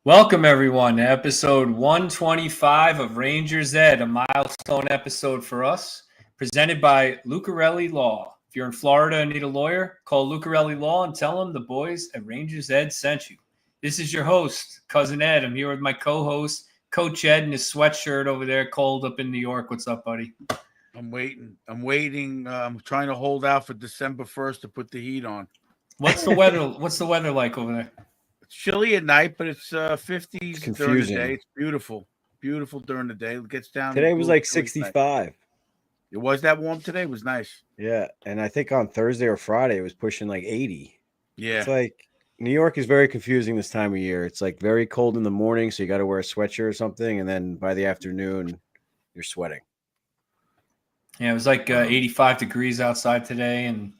Welcome, everyone, to episode 125 of Rangers Ed, a milestone episode for us, presented by Lucarelli Law. If you're in Florida and need a lawyer, call Lucarelli Law and tell them the boys at Rangers Ed sent you. This is your host, Cousin Ed. I'm here with my co-host, Coach Ed, in his sweatshirt over there, cold up in New York. What's up, buddy? I'm waiting. I'm trying to hold out for December 1st to put the heat on. What's the weather? What's the weather like over there? It's chilly at night, but it's 50s It's during the day. It's beautiful. Beautiful during the day. It gets down. Today was like 65. It was that warm today? It was nice. Yeah. And I think on Thursday or Friday, it was pushing like 80. Yeah. It's like New York is very confusing this time of year. It's like very cold in the morning, so you got to wear a sweatshirt or something. And then by the afternoon, you're sweating. Yeah, it was like 85 degrees outside today, and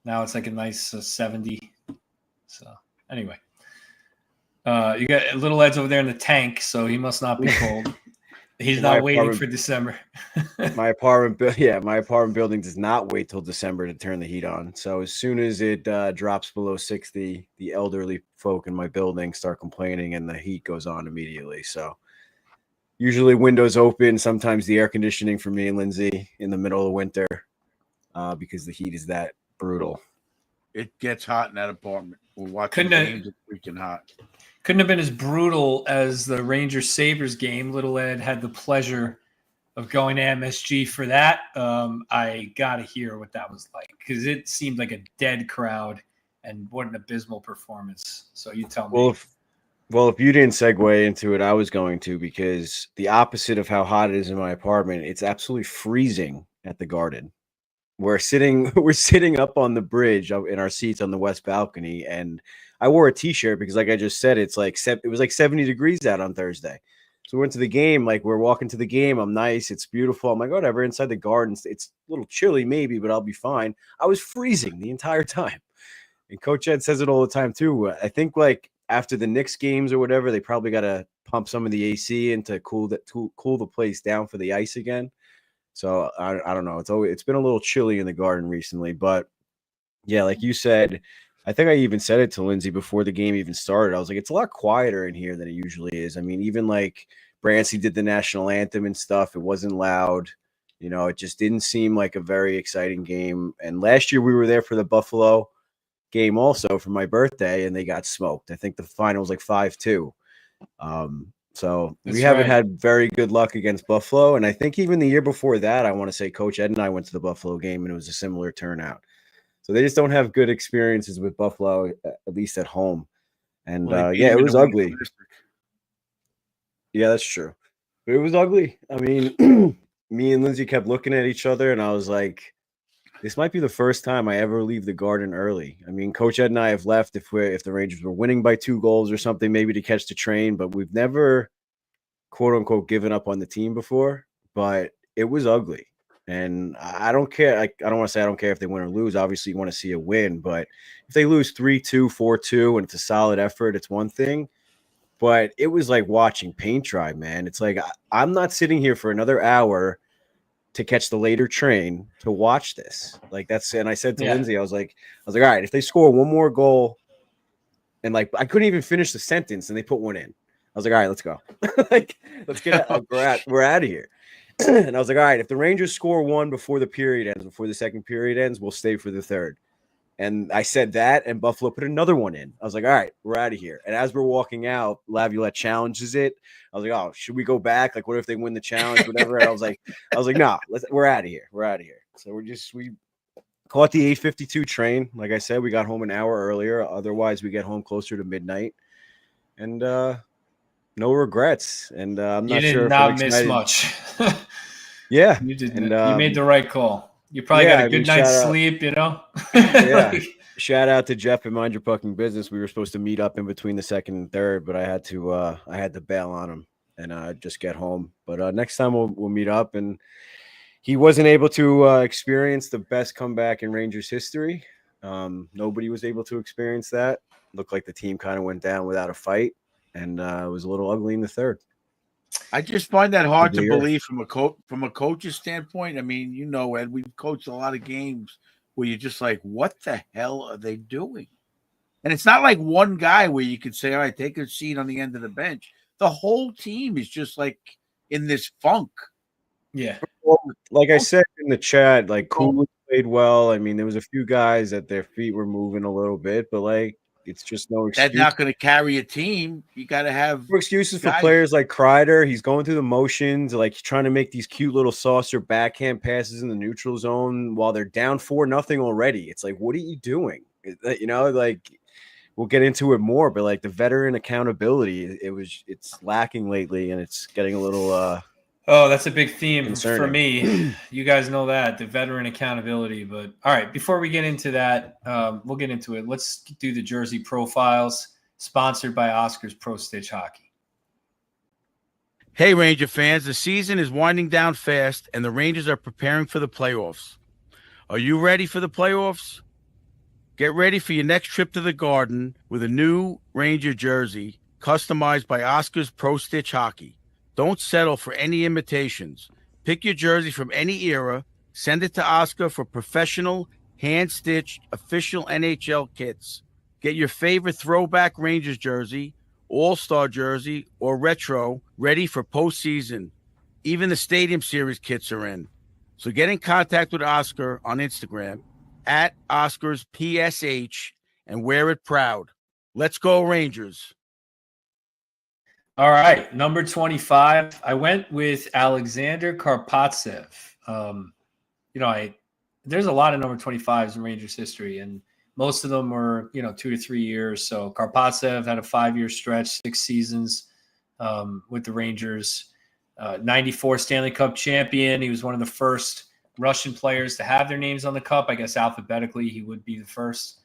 now it's like a nice 70. So anyway. You got little Ed's over there in the tank, so he must not be cold. He's not waiting for December. my apartment building does not wait till December to turn the heat on. So as soon as it drops below 60, the elderly folk in my building start complaining, and the heat goes on immediately. So usually windows open, sometimes the air conditioning for me and Lindsay in the middle of the winter because the heat is that brutal. It gets hot in that apartment. We're watching games. It's freaking hot. Couldn't have been as brutal as the Rangers-Sabres game. Little Ed had the pleasure of going to MSG for that. I got to hear what that was like because it seemed like a dead crowd, and what an abysmal performance. So you tell me. Well, if you didn't segue into it, I was going to, because the opposite of how hot it is in my apartment, it's absolutely freezing at the Garden. We're sitting up on the bridge in our seats on the west balcony, and I wore a t-shirt because, like I just said, it was like 70 degrees out on Thursday. So we went to the game. Like, we're walking to the game. I'm nice. It's beautiful. I'm like, whatever. Inside the Garden, it's a little chilly maybe, but I'll be fine. I was freezing the entire time. And Coach Ed says it all the time too. I think like after the Knicks games or whatever, they probably got to pump some of the AC in to cool the place down for the ice again. So I don't know. It's been a little chilly in the Garden recently, but yeah, like you said, I think I even said it to Lindsay before the game even started. I was like, it's a lot quieter in here than it usually is. I mean, even like Brancy did the national anthem and stuff. It wasn't loud. You know, it just didn't seem like a very exciting game. And last year we were there for the Buffalo game also for my birthday, and they got smoked. I think the final was like 5-2. So we haven't had very good luck against Buffalo. And I think even the year before that, I want to say Coach Ed and I went to the Buffalo game, and it was a similar turnout. So they just don't have good experiences with Buffalo, at least at home. And it was ugly. Yeah, that's true. But it was ugly. I mean, me and Lindsay kept looking at each other, and I was like, this might be the first time I ever leave the Garden early. I mean, Coach Ed and I have left if the Rangers were winning by 2 goals or something, maybe to catch the train, but we've never, quote unquote, given up on the team before. But it was ugly. And I don't care. I don't want to say I don't care if they win or lose. Obviously, you want to see a win. But if they lose 3-2, 4-2, and it's a solid effort, it's one thing. But it was like watching paint dry, man. It's like I'm not sitting here for another hour to catch the later train to watch this. Like and I said to Lindsay, I was like, all right, if they score one more goal, and like I couldn't even finish the sentence, and they put one in. I was like, all right, let's go. Like, let's get out. We're out of here. And I was like, all right, if the Rangers score one before the second period ends, we'll stay for the third. And I said that, and Buffalo put another one in. I was like, all right, we're out of here. And as we're walking out, Laviolette challenges it. I was like, oh, should we go back? Like, what if they win the challenge, whatever? And I was like, nah, we're out of here. We're out of here. So we caught the 8:52 train. Like I said, we got home an hour earlier. Otherwise, we get home closer to midnight. And no regrets. And I'm not sure if I'm miss much. Yeah. You did. And, you made the right call. You probably got a good night's sleep, you know? Yeah. Shout out to Jeff and Mind Your Fucking Business. We were supposed to meet up in between the second and third, but I had to bail on him and just get home. But next time we'll meet up. And he wasn't able to experience the best comeback in Rangers history. Nobody was able to experience that. Looked like the team kind of went down without a fight, and it was a little ugly in the third. I just find that hard to believe from a coach's standpoint. I mean, you know, Ed, we've coached a lot of games where you're just like, what the hell are they doing? And it's not like one guy where you could say, all right, take a seat on the end of the bench. The whole team is just like in this funk. Yeah. Well, like I said in the chat, like Cooley played well. I mean, there was a few guys that their feet were moving a little bit, but like it's just no excuse. That's not going to carry a team. You got to have No excuses for guys. players like Kreider. He's going through the motions, like trying to make these cute little saucer backhand passes in the neutral zone while they're down 4-0 already. It's like, what are you doing? You know, like we'll get into it more, but like the veteran accountability, it's lacking lately, and it's getting a little Oh, that's a big theme concerning for me. You guys know that, the veteran accountability. But all right, before we get into that, we'll get into it. Let's do the jersey profiles, sponsored by Oscar's Pro Stitch Hockey. Hey, Ranger fans, the season is winding down fast, and the Rangers are preparing for the playoffs. Are you ready for the playoffs? Get ready for your next trip to the Garden with a new Ranger jersey customized by Oscar's Pro Stitch Hockey. Don't settle for any imitations. Pick your jersey from any era, send it to Oscar for professional, hand-stitched, official NHL kits. Get your favorite throwback Rangers jersey, all-star jersey, or retro ready for postseason. Even the Stadium Series kits are in. So get in contact with Oscar on Instagram at Oscars PSH and wear it proud. Let's go, Rangers. All right, number 25. I went with Alexander Karpatsev. There's a lot of number 25s in Rangers history, and most of them were, 2 to 3 years. So Karpatsev had a 5-year stretch, 6 seasons with the Rangers. 94 Stanley Cup champion. He was one of the first Russian players to have their names on the cup. I guess alphabetically, he would be the first,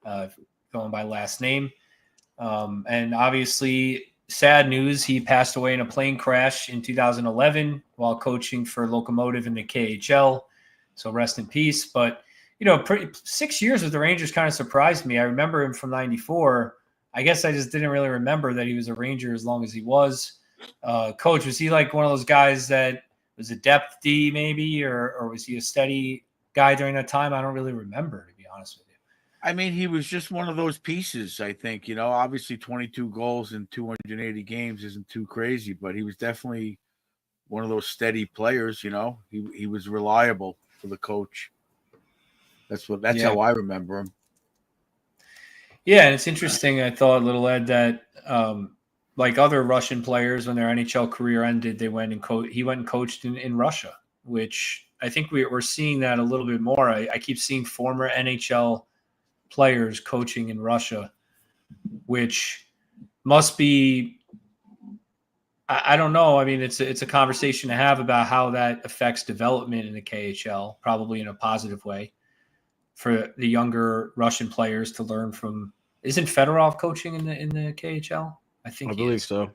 going by last name. And obviously, sad news, he passed away in a plane crash in 2011 while coaching for Lokomotiv in the KHL. So rest in peace. But, 6 years with the Rangers kind of surprised me. I remember him from 94. I guess I just didn't really remember that he was a Ranger as long as he was. Coach, was he like one of those guys that was a depth D maybe, or was he a steady guy during that time? I don't really remember, to be honest with you. I mean, he was just one of those pieces, I think. Obviously 22 goals in 280 games isn't too crazy, but he was definitely one of those steady players, He was reliable for the coach. That's how I remember him. Yeah, and it's interesting, I thought, little Ed, that like other Russian players, when their NHL career ended, he went and coached in Russia, which I think we're seeing that a little bit more. I keep seeing former NHL players coaching in Russia, which must be, I don't know. I mean, it's a conversation to have about how that affects development in the KHL, probably in a positive way for the younger Russian players to learn from. Isn't Fedorov coaching in the KHL? I believe so.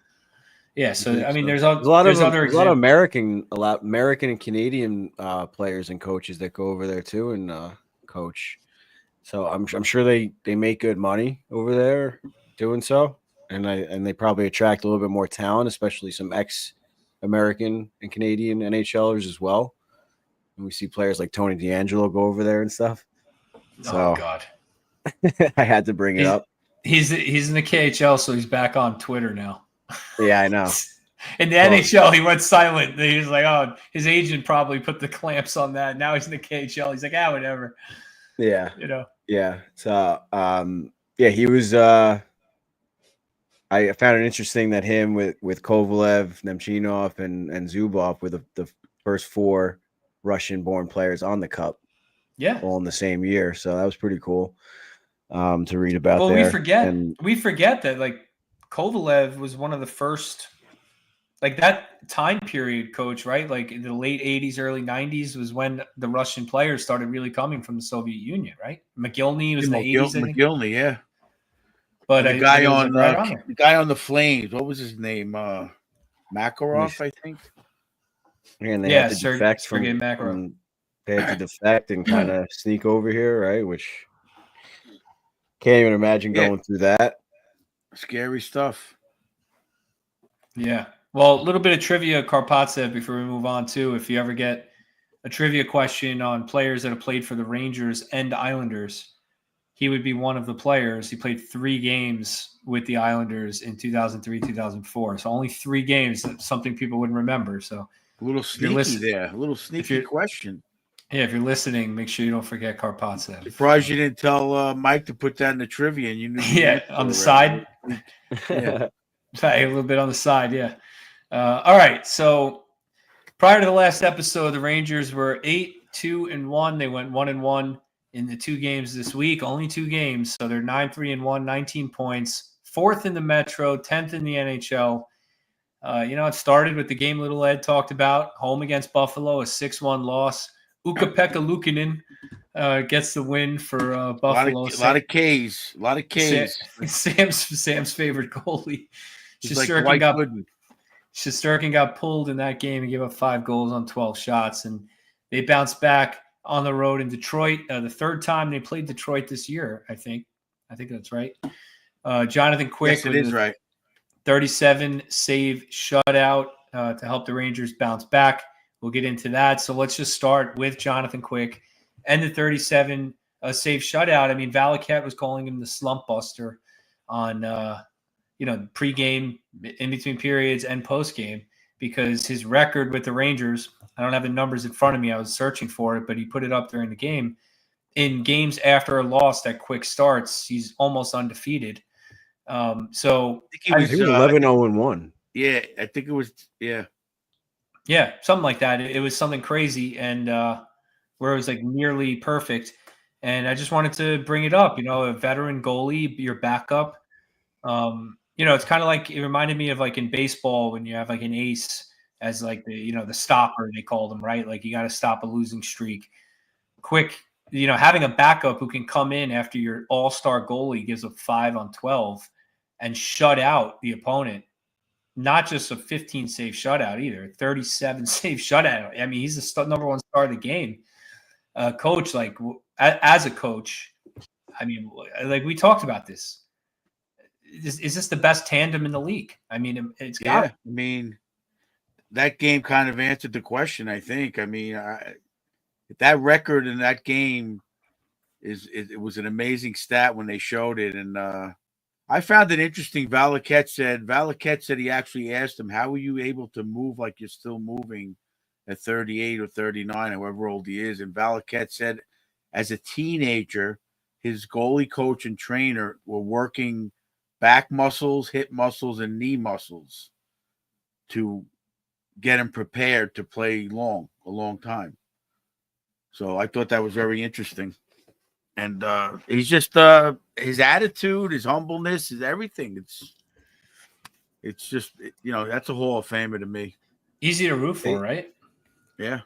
Yeah, so I mean, so. there's a lot of American and Canadian players and coaches that go over there too and coach. So I'm sure they make good money over there doing so, and they probably attract a little bit more talent, especially some ex-American and Canadian NHLers as well. And we see players like Tony DeAngelo go over there and stuff. So, oh God, I had to bring it up. He's in the KHL, so he's back on Twitter now. Yeah, I know. In the NHL, he went silent. He was like, "Oh, his agent probably put the clamps on that." Now he's in the KHL. He's like, whatever." Yeah. Yeah. So, he was. I found it interesting that him with Kovalev, Nemchinov, and Zubov were the first 4 Russian-born players on the Cup. Yeah, all in the same year. So that was pretty cool to read about. Well, there. we forget that like Kovalev was one of the first, like that time period, Coach, right? Like in the late 80s, early 90s was when the Russian players started really coming from the Soviet Union, right? McGillney was in the 80s. McGillney, yeah. But the guy on the Flames, what was his name? Makarov, I think. And they had to defect from they had to defect and kind of sneak over here, right? Which can't even imagine going through that. Scary stuff. Yeah. Well, a little bit of trivia, Karpatsev, before we move on too. If you ever get a trivia question on players that have played for the Rangers and Islanders, he would be one of the players. He played 3 games with the Islanders in 2003, 2004. So only 3 games, something people wouldn't remember. So A little sneaky there. A little sneaky question. Yeah, if you're listening, make sure you don't forget Karpatsev. Surprised you didn't tell Mike to put that in the trivia, and you knew. Yeah, on the side. Yeah, a little bit on the side. Yeah. All right. So prior to the last episode, the Rangers were 8-2-1. They went 1-1 in the 2 games this week. Only 2 games, so they're 9-3-1, 19 points, 4th in the Metro, 10th in the NHL. It started with the game Little Ed talked about, home against Buffalo, a 6-1 loss. Ukko-Pekka Luukkonen gets the win for Buffalo. A lot of Ks. A lot of Ks. Sam's favorite goalie. Shesterkin got pulled in that game and gave up 5 goals on 12 shots. And they bounced back on the road in Detroit. The 3rd time they played Detroit this year, I think. I think that's right. Jonathan Quick. Yes, it is right. 37 save shutout to help the Rangers bounce back. We'll get into that. So let's just start with Jonathan Quick and the 37 save shutout. I mean, Valaket was calling him the Slumpbuster on pregame, in between periods, and postgame, because his record with the Rangers, I don't have the numbers in front of me. I was searching for it, but he put it up during the game. In games after a loss that Quick starts, he's almost undefeated. So I think he was 11-0-1. Yeah, I think it was. Yeah, something like that. It was something crazy, and where it was like nearly perfect. And I just wanted to bring it up. A veteran goalie, your backup. It's kind of like, it reminded me of like in baseball when you have like an ace as like the stopper, they call them, right? Like you got to stop a losing streak. Quick, having a backup who can come in after your all-star goalie gives up 5 on 12 and shut out the opponent. Not just a 15 save shutout either, 37 save shutout. I mean, he's the number 1 star of the game. Coach, like as a coach, I mean, like we talked about this. Is this the best tandem in the league? I mean, it's got. Yeah, I mean, that game kind of answered the question, I think. I mean, that record in that game it was an amazing stat when they showed it, and I found it interesting. Valaket said he actually asked him, "How are you able to move like you're still moving at 38 or 39, however old he is?" And Valaket said, as a teenager, his goalie coach and trainer were working back muscles, hip muscles, and knee muscles to get him prepared to play a long time. So I thought that was very interesting. And he's just his attitude, his humbleness, his everything. It's just, that's a Hall of Famer to me. Easy to root for, right? Yeah.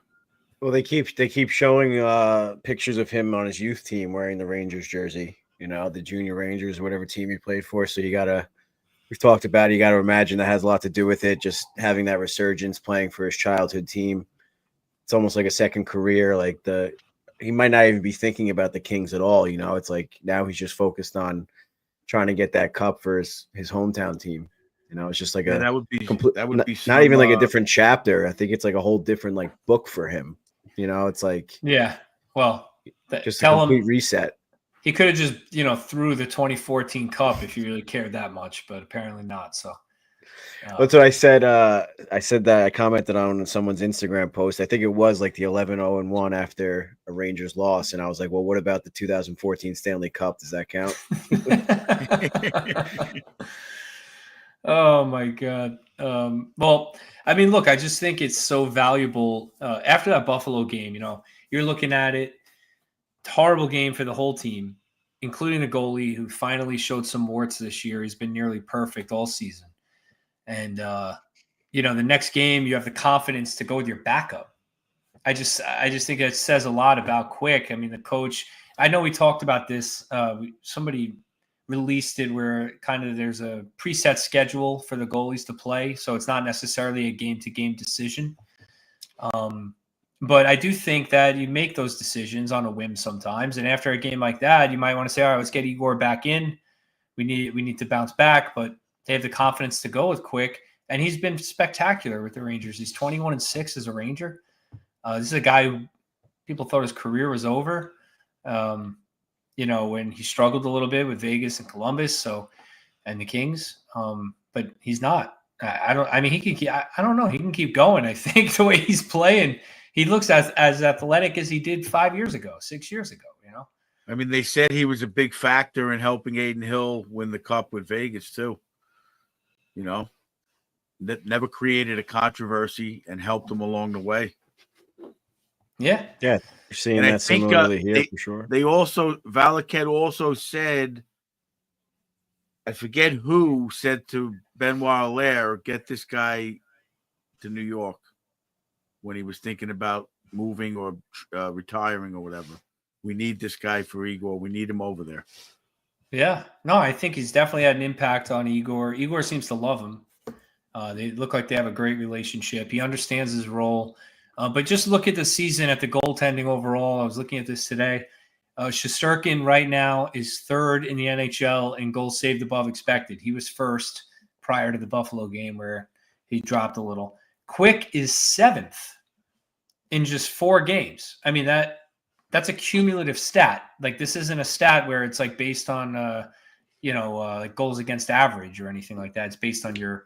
Well, they keep showing pictures of him on his youth team wearing the Rangers jersey. The junior Rangers, whatever team he played for. So we've talked about it. You got to imagine that has a lot to do with it. Just having that resurgence, playing for his childhood team. It's almost like a second career. Like he might not even be thinking about the Kings at all. It's like now he's just focused on trying to get that cup for his hometown team. It's just like that would be not even like a different chapter. I think it's like a whole different like book for him. It's like, yeah, well, just a complete reset. He could have just, threw the 2014 cup if he really cared that much, but apparently not. So that's what I said. I said that I commented on someone's Instagram post. I think it was like the 11-0-1 after a Rangers loss. And I was like, well, what about the 2014 Stanley Cup? Does that count? Oh my God. Well, I mean, look, I just think it's so valuable. After that Buffalo game, you're looking at it. Horrible game for the whole team, including the goalie, who finally showed some warts this year. He's been nearly perfect all season. And, the next game, you have the confidence to go with your backup. I just think it says a lot about Quick. I mean, the coach, I know we talked about this. Somebody released it where kind of there's a preset schedule for the goalies to play. So it's not necessarily a game-to-game decision. But I do think that you make those decisions on a whim sometimes. And after a game like that, you might want to say, all right, let's get Igor back in. We need to bounce back, but they have the confidence to go with Quick. And he's been spectacular with the Rangers. He's 21-6 as a Ranger. This is a guy who people thought his career was over. when he struggled a little bit with Vegas and Columbus, and the Kings. But he's not. I don't. I mean, he can. I don't know. He can keep going. I think the way he's playing, he looks as athletic as he did 5 years ago, 6 years ago. I mean, they said he was a big factor in helping Aiden Hill win the Cup with Vegas too. That never created a controversy and helped him along the way. Yeah. You're seeing And that similarly here for sure. They also, Valaket also said, I forget who said to Benoit Allaire, get this guy to New York when he was thinking about moving or retiring or whatever. We need this guy for Igor. We need him over there. Yeah. No, I think he's definitely had an impact on Igor. Igor seems to love him. They look like they have a great relationship. He understands his role. But just look at the season, at the goaltending overall. I was looking at this today. Shesterkin right now is third in the NHL in goals saved above expected. He was first prior to the Buffalo game where he dropped a little. Quick is seventh in just 4 games. I mean, that's a cumulative stat. Like, this isn't a stat where it's like based on like goals against average or anything like that. It's based on your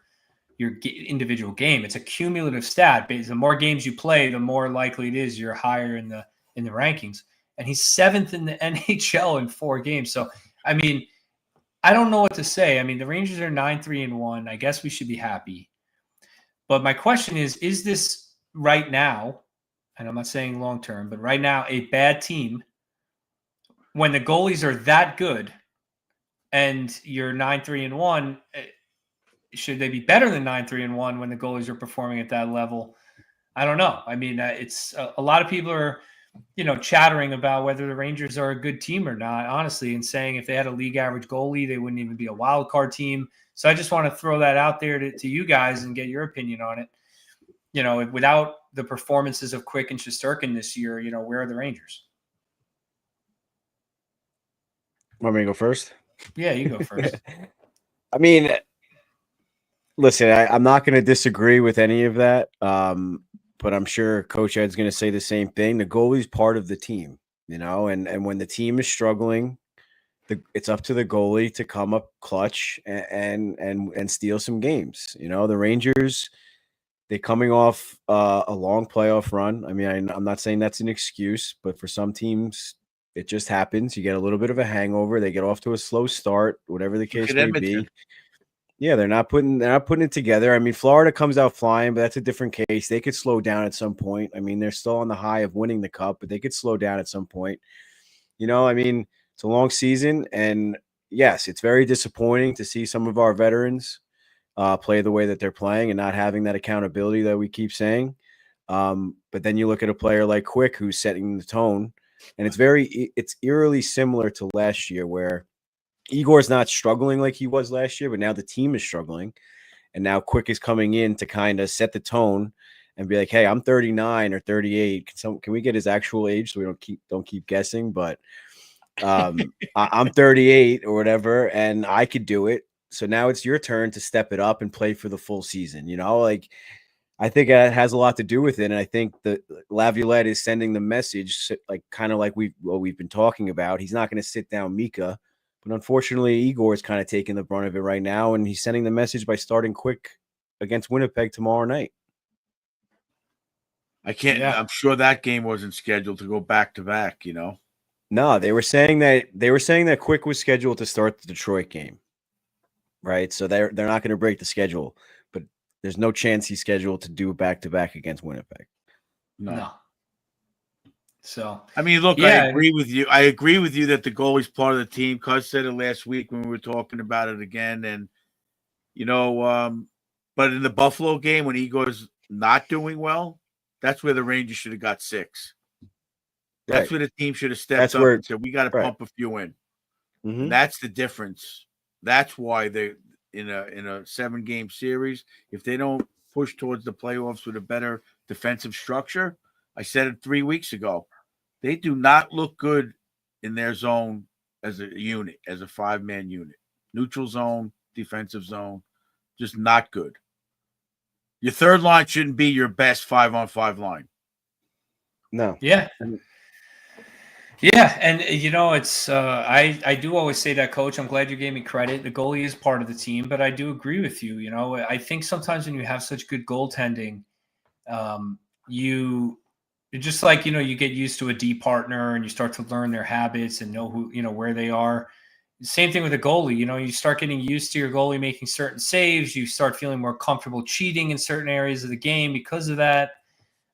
individual game. It's a cumulative stat. The more games you play, the more likely it is you're higher in the rankings. And he's 7th in the NHL in 4 games. So, I mean, I don't know what to say. I mean, the Rangers are 9-3-1. I guess we should be happy. But my question is this right now, and I'm not saying long-term, but right now, a bad team when the goalies are that good and you're 9-3-1, should they be better than 9-3-1 when the goalies are performing at that level? I don't know. I mean, it's a lot of people are, chattering about whether the Rangers are a good team or not, honestly, and saying if they had a league average goalie, they wouldn't even be a wild card team. So I just want to throw that out there to you guys and get your opinion on it. Without the performances of Quick and Shesterkin this year, where are the Rangers? Want me to go first? Yeah, you go first. I mean, listen, I'm not going to disagree with any of that, but I'm sure Coach Ed's going to say the same thing. The goalie's part of the team, and when the team is struggling, it's up to the goalie to come up clutch and steal some games. The Rangers, they're coming off a long playoff run. I mean, I'm not saying that's an excuse, but for some teams, it just happens. You get a little bit of a hangover. They get off to a slow start, whatever the case may be. Yeah, they're not putting it together. I mean, Florida comes out flying, but that's a different case. They could slow down at some point. I mean, they're still on the high of winning the cup, but they could slow down at some point. I mean, it's a long season, and yes, it's very disappointing to see some of our veterans play the way that they're playing and not having that accountability that we keep saying. But then you look at a player like Quick who's setting the tone, and it's eerily similar to last year where Igor's not struggling like he was last year, but now the team is struggling. And now Quick is coming in to kind of set the tone and be like, hey, I'm 39 or 38. Can we get his actual age so we don't keep guessing? But I'm 38 or whatever, and I could do it. So now it's your turn to step it up and play for the full season. I think it has a lot to do with it. And I think that Laviolette is sending the message, like kind of like we've been talking about. He's not going to sit down Mika. But unfortunately, Igor is kind of taking the brunt of it right now, and he's sending the message by starting Quick against Winnipeg tomorrow night. I can't. Yeah. I'm sure that game wasn't scheduled to go back to back. No, they were saying that Quick was scheduled to start the Detroit game, right? So they're not going to break the schedule, but there's no chance he's scheduled to do back to back against Winnipeg. No. So, I mean, look, yeah. I agree with you. I agree with you that the goalie's part of the team. Cuz said it last week when we were talking about it again. And, but in the Buffalo game, when Igor's not doing well, that's where the Rangers should have got 6. That's where the team should have stepped up and said, we got to pump a few in. Mm-hmm. And that's the difference. That's why they in a 7-game series, if they don't push towards the playoffs with a better defensive structure, I said it 3 weeks ago. They do not look good in their zone as a unit, as a 5-man unit. Neutral zone, defensive zone, just not good. Your third line shouldn't be your best 5-on-5 line. No. Yeah. Yeah, and it's I do always say that, Coach. I'm glad you gave me credit. The goalie is part of the team, but I do agree with you. I think sometimes when you have such good goaltending, you just like you get used to a D partner and you start to learn their habits and know who where they are. Same thing with a goalie. You start getting used to your goalie making certain saves. You start feeling more comfortable cheating in certain areas of the game because of that.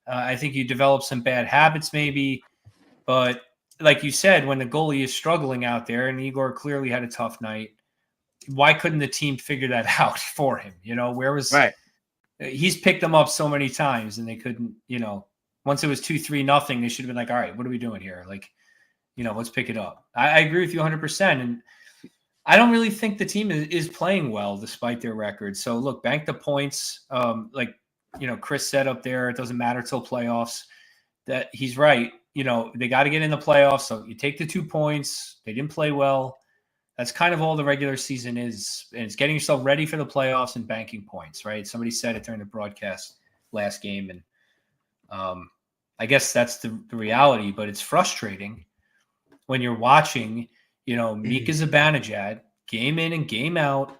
I think you develop some bad habits maybe, but like you said, when the goalie is struggling out there, and Igor clearly had a tough night, why couldn't the team figure that out for him? Where was Right. he's picked them up so many times and they couldn't, once it was 2-3-0, they should have been like, all right, what are we doing here? Like, let's pick it up. I agree with you 100%. And I don't really think the team is playing well despite their record. So look, bank the points. Like, Chris said up there, it doesn't matter till playoffs. That he's right. They got to get in the playoffs. So you take the 2 points. They didn't play well. That's kind of all the regular season is. And it's getting yourself ready for the playoffs and banking points, right? Somebody said it during the broadcast last game. And I guess that's the reality, but it's frustrating when you're watching, Mika Zibanejad game in and game out.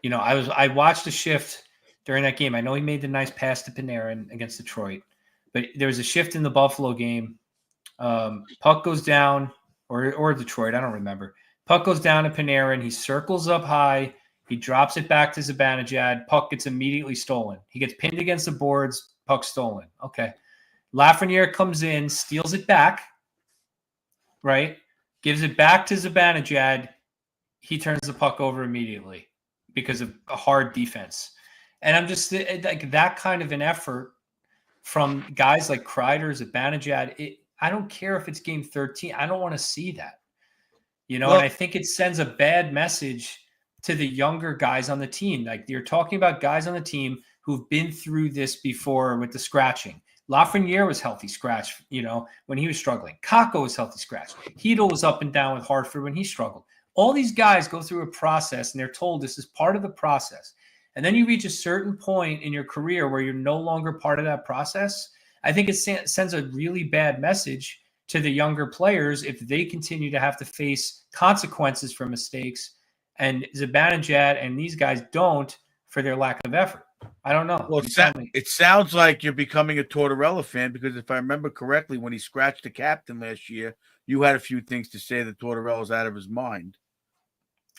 I watched a shift during that game. I know he made the nice pass to Panarin against Detroit, but there was a shift in the Buffalo game. Puck goes down, or Detroit, I don't remember. Puck goes down to Panarin. He circles up high. He drops it back to Zibanejad. Puck gets immediately stolen. He gets pinned against the boards. Puck stolen. Okay. Lafreniere comes in, steals it back, right? Gives it back to Zibanejad. He turns the puck over immediately because of a hard defense. And I'm just like that kind of an effort from guys like Kreider, Zibanejad. I don't care if it's game 13. I don't want to see that. And I think it sends a bad message to the younger guys on the team. Like you're talking about guys on the team who've been through this before with the scratching. Lafreniere was healthy scratch, when he was struggling. Kakko was healthy scratch. Hedl was up and down with Hartford when he struggled. All these guys go through a process and they're told this is part of the process. And then you reach a certain point in your career where you're no longer part of that process. I think it sends a really bad message to the younger players if they continue to have to face consequences for mistakes, and Zibanejad and these guys don't for their lack of effort. I don't know. Well, it sounds like you're becoming a Tortorella fan because if I remember correctly, when he scratched the captain last year, you had a few things to say that Tortorella's out of his mind.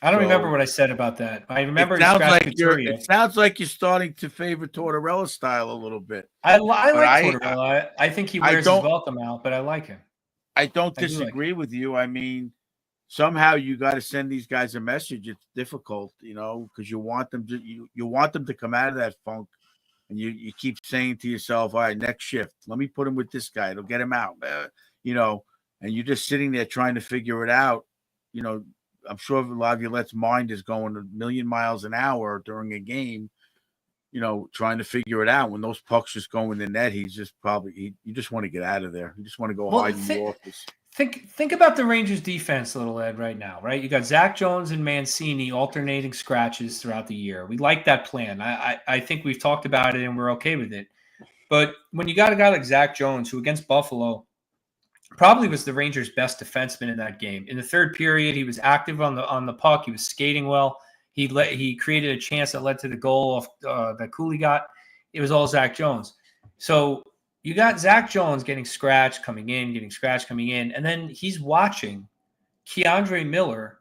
I don't remember what I said about that. I remember it sounds like you're starting to favor Tortorella style a little bit. I like Tortorella. I think he wears his welcome out, but I like him. I don't disagree with you. I mean, somehow you got to send these guys a message. It's difficult, because you want them to come out of that funk, and you keep saying to yourself, all right, next shift, let me put him with this guy. It'll get him out, and you're just sitting there trying to figure it out. I'm sure a lot of Yollette's mind is going a million miles an hour during a game, trying to figure it out. When those pucks just go in the net, he's just you just want to get out of there. You just want to go hide in the office. Think about the Rangers defense, little Ed, right now, right? You got Zach Jones and Mancini alternating scratches throughout the year. We like that plan. I think we've talked about it and we're okay with it. But when you got a guy like Zach Jones, who against Buffalo probably was the Rangers' best defenseman in that game. In the third period, he was active on the puck. He was skating well. He created a chance that led to the goal that Cooley got. It was all Zach Jones. So you got Zach Jones getting scratched, coming in, and then he's watching Keandre Miller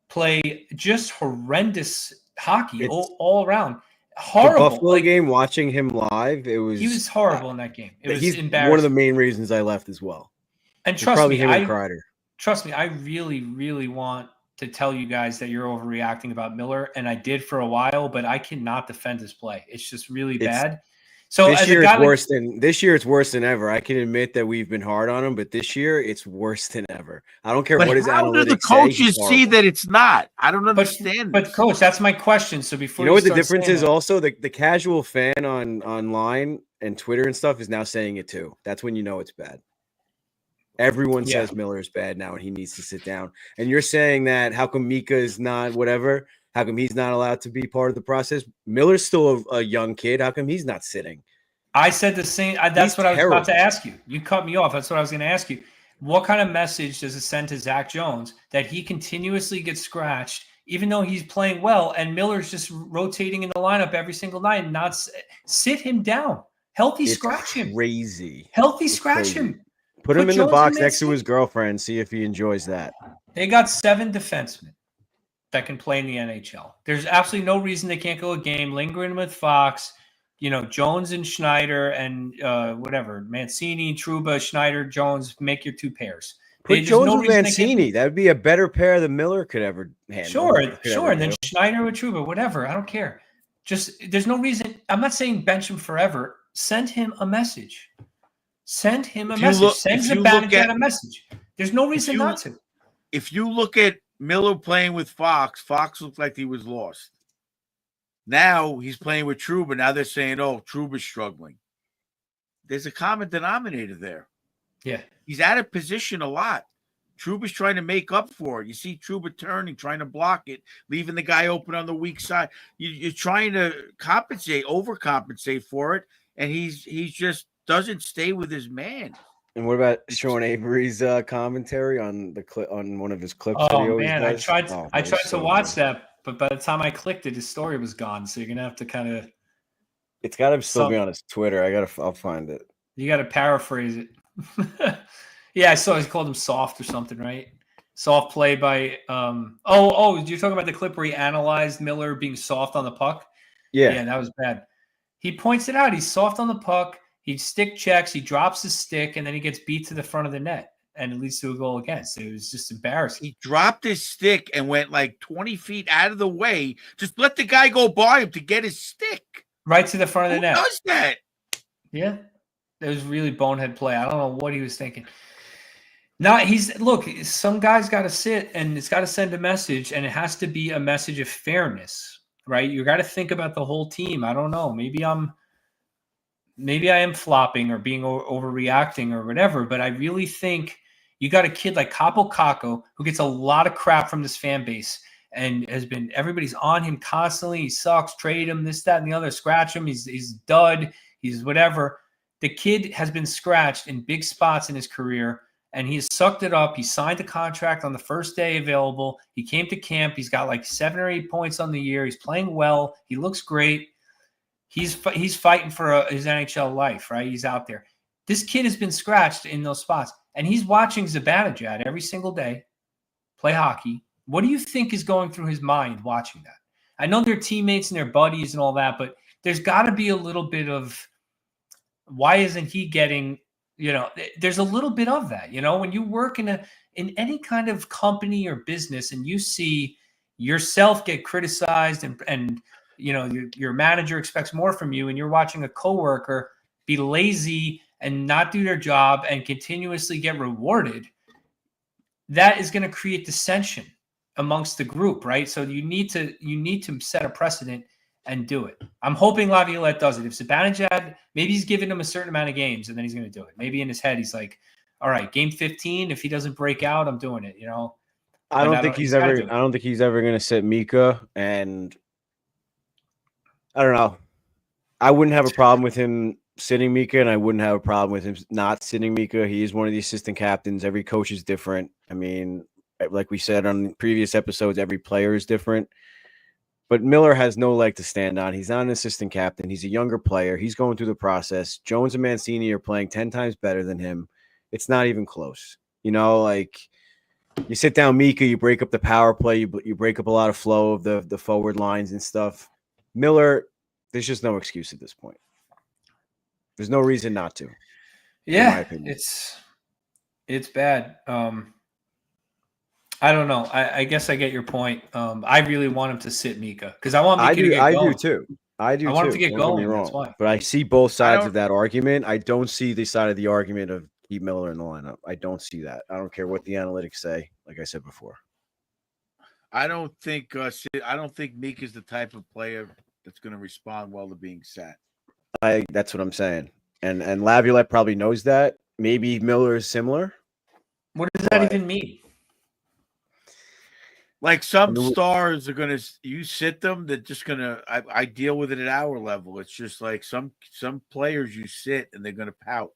play just horrendous hockey all around. Horrible. The Buffalo game, watching him live, he was horrible in that game. He's embarrassing. One of the main reasons I left as well. And trust me, I really, really want to tell you guys that you're overreacting about Miller, and I did for a while, but I cannot defend his play. It's just really bad. So this year it's worse than ever. I can admit that we've been hard on him, but this year it's worse than ever. I don't care what his analytics say. The coaches see that it's not. I don't understand. But coach, that's my question. So before you know what the difference is, also the casual fan online and Twitter and stuff is now saying it too. That's when you know it's bad. Everyone says Miller is bad now and he needs to sit down. And you're saying that how come Mika is not whatever? How come he's not allowed to be part of the process? Miller's still a young kid. How come he's not sitting? I said the same. That's what I was about to ask you. You cut me off. That's what I was going to ask you. what kind of message does it send to Zach Jones that he continuously gets scratched, even though he's playing well, and Miller's just rotating in the lineup every single night and not sit him down? Healthy It's scratch him. crazy. Healthy It's scratch crazy. him. Put him in the Jones box in next to Mancini. his girlfriend. See if he enjoys that. They got 7 defensemen that can play in the NHL. There's absolutely no reason they can't go a game. Lindgren with Fox, Jones and Schneider and whatever, Mancini, Trouba, Schneider, Jones, make your 2 pairs. Put Jones with Mancini. That would be a better pair than Miller could ever handle. Sure. And then Schneider with Trouba, whatever. I don't care. Just there's no reason. I'm not saying bench him forever. Send him a message. Send him a message. Send Zibanejad a message. There's no reason not to. If you look at Miller playing with Fox looked like he was lost. Now he's playing with Trouba. Now they're saying, oh, Trouba's struggling. There's a common denominator there. Yeah. He's out of position a lot. Trouba's trying to make up for it. You see Trouba turning, trying to block it, leaving the guy open on the weak side. You're trying to overcompensate for it, and he's just doesn't stay with his man. And what about Sean Avery's commentary on the clip on one of his clips? Oh man, I tried to watch that, but by the time I clicked it, his story was gone. So you're gonna have to kind of. It's got to still be on his Twitter. I'll find it. You got to paraphrase it. Yeah, I saw he called him soft or something, right? Soft play by you're talking about the clip where he analyzed Miller being soft on the puck? Yeah, that was bad. He points it out. He's soft on the puck. He stick checks. He drops his stick, and then he gets beat to the front of the net, and it leads to a goal against. It was just embarrassing. He dropped his stick and went like 20 feet out of the way. Just let the guy go by him to get his stick. Right to the front of the net. Who does that? Yeah. It was really bonehead play. I don't know what he was thinking. Some guys got to sit and it's got to send a message, and it has to be a message of fairness, right? You got to think about the whole team. I don't know. Maybe I am flopping or being overreacting or whatever, but I really think you got a kid like Capo Caco who gets a lot of crap from this fan base and everybody's on him constantly. He sucks, trade him, this, that, and the other, scratch him. He's dud. He's whatever. The kid has been scratched in big spots in his career, and he has sucked it up. He signed a contract on the first day available. He came to camp. He's got like 7 or 8 points on the year. He's playing well. He looks great. He's fighting for his NHL life, right? He's out there. This kid has been scratched in those spots, and he's watching Zibanejad every single day play hockey. What do you think is going through his mind watching that? I know they're teammates and they're buddies and all that, but there's got to be a little bit of why isn't he getting, there's a little bit of that, when you work in any kind of company or business and you see yourself get criticized and your manager expects more from you, and you're watching a coworker be lazy and not do their job and continuously get rewarded, that is going to create dissension amongst the group, right? So you need to set a precedent and do it. I'm hoping Laviolette does it. If Zibanejad, maybe he's giving him a certain amount of games and then he's going to do it. Maybe in his head he's like, all right, game 15, if he doesn't break out, I'm doing it, I don't think he's ever going to sit Mika, and I don't know. I wouldn't have a problem with him sitting Mika, and I wouldn't have a problem with him not sitting Mika. He is one of the assistant captains. Every coach is different. I mean, like we said on previous episodes, every player is different. But Miller has no leg to stand on. He's not an assistant captain. He's a younger player. He's going through the process. Jones and Mancini are playing 10 times better than him. It's not even close. You sit down Mika, you break up the power play, you break up a lot of flow of the forward lines and stuff. Miller, there's just no excuse at this point. There's no reason not to. Yeah, it's bad. I don't know. I guess I get your point. I really want him to sit Mika because I want Mika to get going. I do too. I want him to get going. That's why. But I see both sides of that argument. I don't see the side of the argument of keep Miller in the lineup. I don't see that. I don't care what the analytics say. Like I said before, I don't think Mika's the type of player that's going to respond well to being sat. That's what I'm saying. And Laviolette probably knows that. Maybe Miller is similar. What does that even mean? Like some stars are going to, you sit them, they're just going to, I deal with it at our level. It's just like some players you sit and they're going to pout.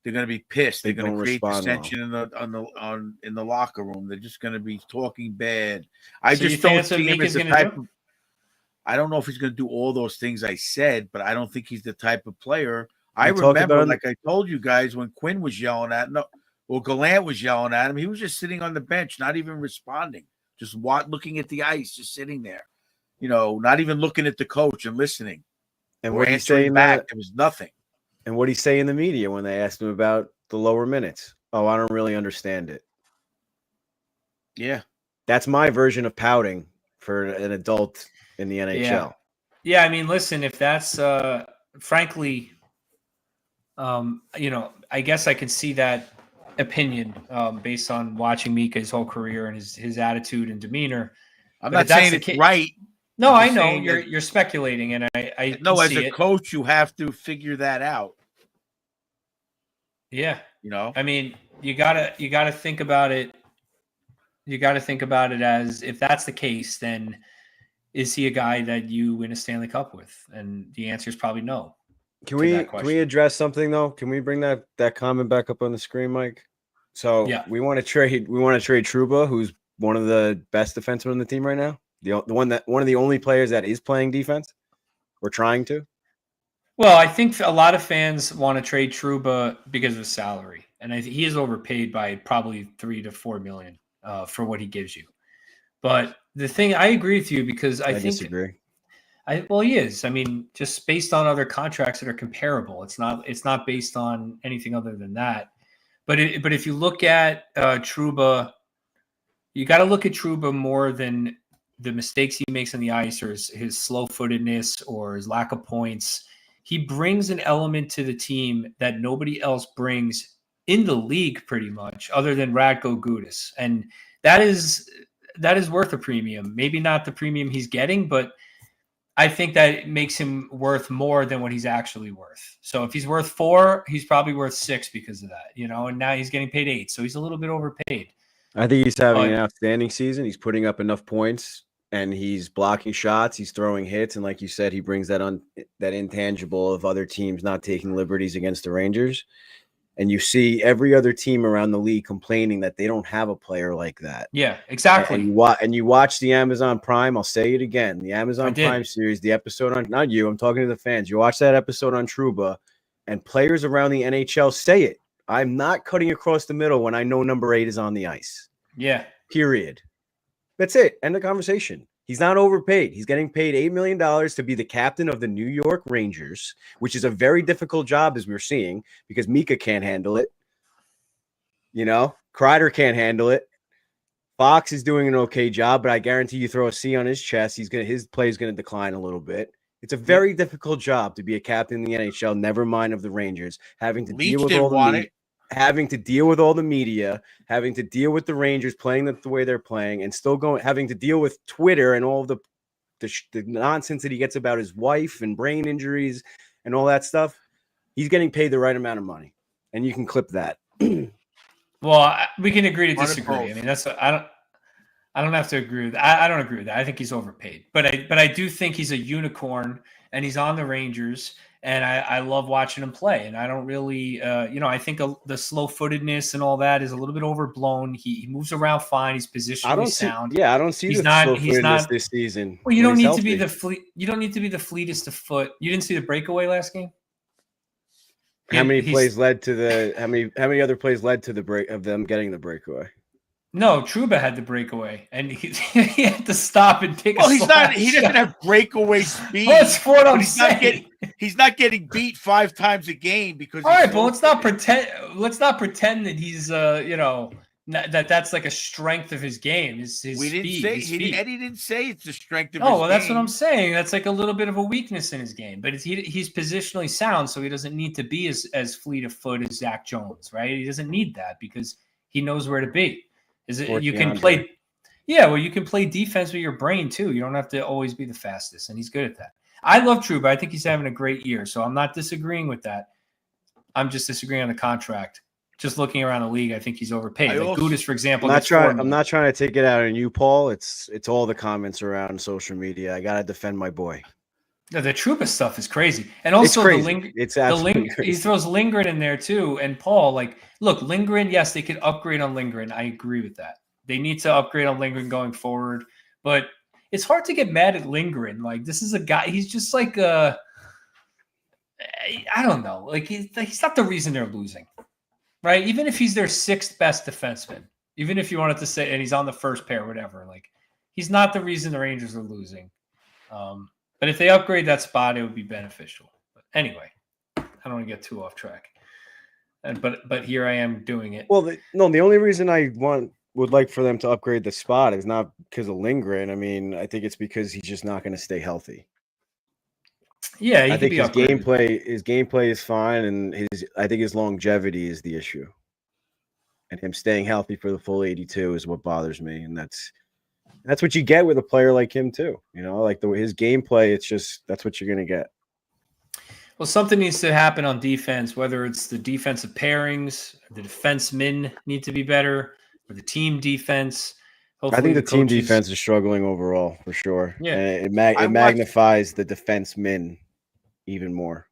they're going to be pissed. They They're going don't to create respond well. dissension in the locker room. They're just going to be talking bad. I So you just think don't that's what see him Mika's as the gonna type do? of. I don't know if he's going to do all those things I said, but I don't think he's the type of player. I talked remember, about like I told you guys, when Quinn was yelling at him, or Gallant was yelling at him, he was just sitting on the bench, not even responding, just looking at the ice, just sitting there, not even looking at the coach and listening. And or what he answering say back, there was nothing. And what he say in the media when they asked him about the lower minutes? Oh, I don't really understand it. Yeah. That's my version of pouting for an adult in the NHL. Yeah, I mean, listen, if that's frankly, I guess I can see that opinion based on watching Mika his whole career and his attitude and demeanor. I'm But not if that's saying the it's case, right. no, I'm I just know saying you're speculating, and I no, can as see a it. coach, you have to figure that out. Yeah, I mean, you gotta think about it. You got to think about it as if that's the case, then is he a guy that you win a Stanley Cup with? And the answer is probably no. Can we address something though? Can we bring that comment back up on the screen, Mike? So we want to trade Trouba, who's one of the best defensemen on the team right now. One of the only players that is playing defense. We're trying to. Well, I think a lot of fans want to trade Trouba because of his salary, and I think he is overpaid by probably $3 to $4 million for what he gives you. But the thing, I agree with you because I think disagree. Well, he is. I mean, just based on other contracts that are comparable, it's not based on anything other than that. But if you look at Trouba, you got to look at Trouba more than the mistakes he makes on the ice or his slow-footedness or his lack of points. He brings an element to the team that nobody else brings in the league, pretty much, other than Radko Gudas, and that is worth a premium. Maybe not the premium he's getting, but I think that it makes him worth more than what he's actually worth. So if he's worth 4, he's probably worth 6 because of that, and now he's getting paid 8. So he's a little bit overpaid. I think he's having an outstanding season. He's putting up enough points and he's blocking shots. He's throwing hits. And like you said, he brings that intangible of other teams not taking liberties against the Rangers. And you see every other team around the league complaining that they don't have a player like that. Yeah, exactly. And you watch the Amazon Prime. I'll say it again. The Amazon Prime series, the episode on, not you, I'm talking to the fans. You watch that episode on Trouba and players around the NHL say it. I'm not cutting across the middle when I know number 8 is on the ice. Yeah. Period. That's it. End of conversation. He's not overpaid. He's getting paid $8 million to be the captain of the New York Rangers, which is a very difficult job, as we're seeing, because Mika can't handle it. Kreider can't handle it. Fox is doing an okay job, but I guarantee you throw a C on his chest, his play is going to decline a little bit. It's a very difficult job to be a captain in the NHL, never mind of the Rangers, having to deal with all the media. Having to deal with all the media, having to deal with the Rangers playing the way they're playing, and still having to deal with Twitter and all the nonsense that he gets about his wife and brain injuries and all that stuff. He's getting paid the right amount of money, and you can clip that. Well, we can agree to disagree. I mean, I don't have to agree with that. I don't agree with that. I think he's overpaid, but I do think he's a unicorn, and he's on the Rangers. And I love watching him play. And I don't really, I think the slow-footedness and all that is a little bit overblown. He moves around fine. He's positionally sound. I don't see slow-footedness this season. Well, you don't need to be you don't need to be the fleetest of foot. You didn't see the breakaway last game? How many other plays led to the break of them getting the breakaway? No, Trouba had the breakaway, and he had to stop and take he doesn't have breakaway speed. That's what I'm saying. He's not getting beat 5 times a game because. All right, but let's not pretend that he's that's like a strength of his game. His speed. Eddie didn't say it's the strength of his game. Oh, well, that's what I'm saying. That's like a little bit of a weakness in his game, but he's positionally sound, so he doesn't need to be as fleet of foot as Zach Jones, right? He doesn't need that because he knows where to be. You can play defense with your brain too. You don't have to always be the fastest, and he's good at that. I love Trouba. I think he's having a great year, so I'm not disagreeing with that. I'm just disagreeing on the contract. Just looking around the league, I think he's overpaid. Gudas, for example. I'm not trying to take it out on you, Paul. It's all the comments around social media. I gotta defend my boy. The Trouba stuff is crazy, and It's also crazy. It's absolutely he crazy. throws Lindgren in there too. And Paul, like, look, Lindgren, yes, they could upgrade on Lindgren. I agree with that. They need to upgrade on Lindgren going forward, but it's hard to get mad at Lindgren. Like, this is a guy. He's just like I don't know. Like he's not the reason they're losing, right? Even if he's their sixth best defenseman, even if you wanted to say, and he's on the first pair, whatever. Like, he's not the reason the Rangers are losing. But if they upgrade that spot, it would be beneficial. But anyway, I don't want to get too off track. But here I am doing it. Well, the only reason I would like for them to upgrade the spot is not because of Lindgren. I mean, I think it's because he's just not going to stay healthy. Yeah, I think his gameplay is fine, and I think his longevity is the issue. And him staying healthy for the full 82 is what bothers me, and that's what you get with a player like him too. You know, like his gameplay, it's just that's what you're going to get. Well, something needs to happen on defense, whether it's the defensive pairings, the defensemen need to be better, or the team defense. Hopefully I think the team defense is struggling overall for sure. Yeah, and it magnifies the defensemen even more.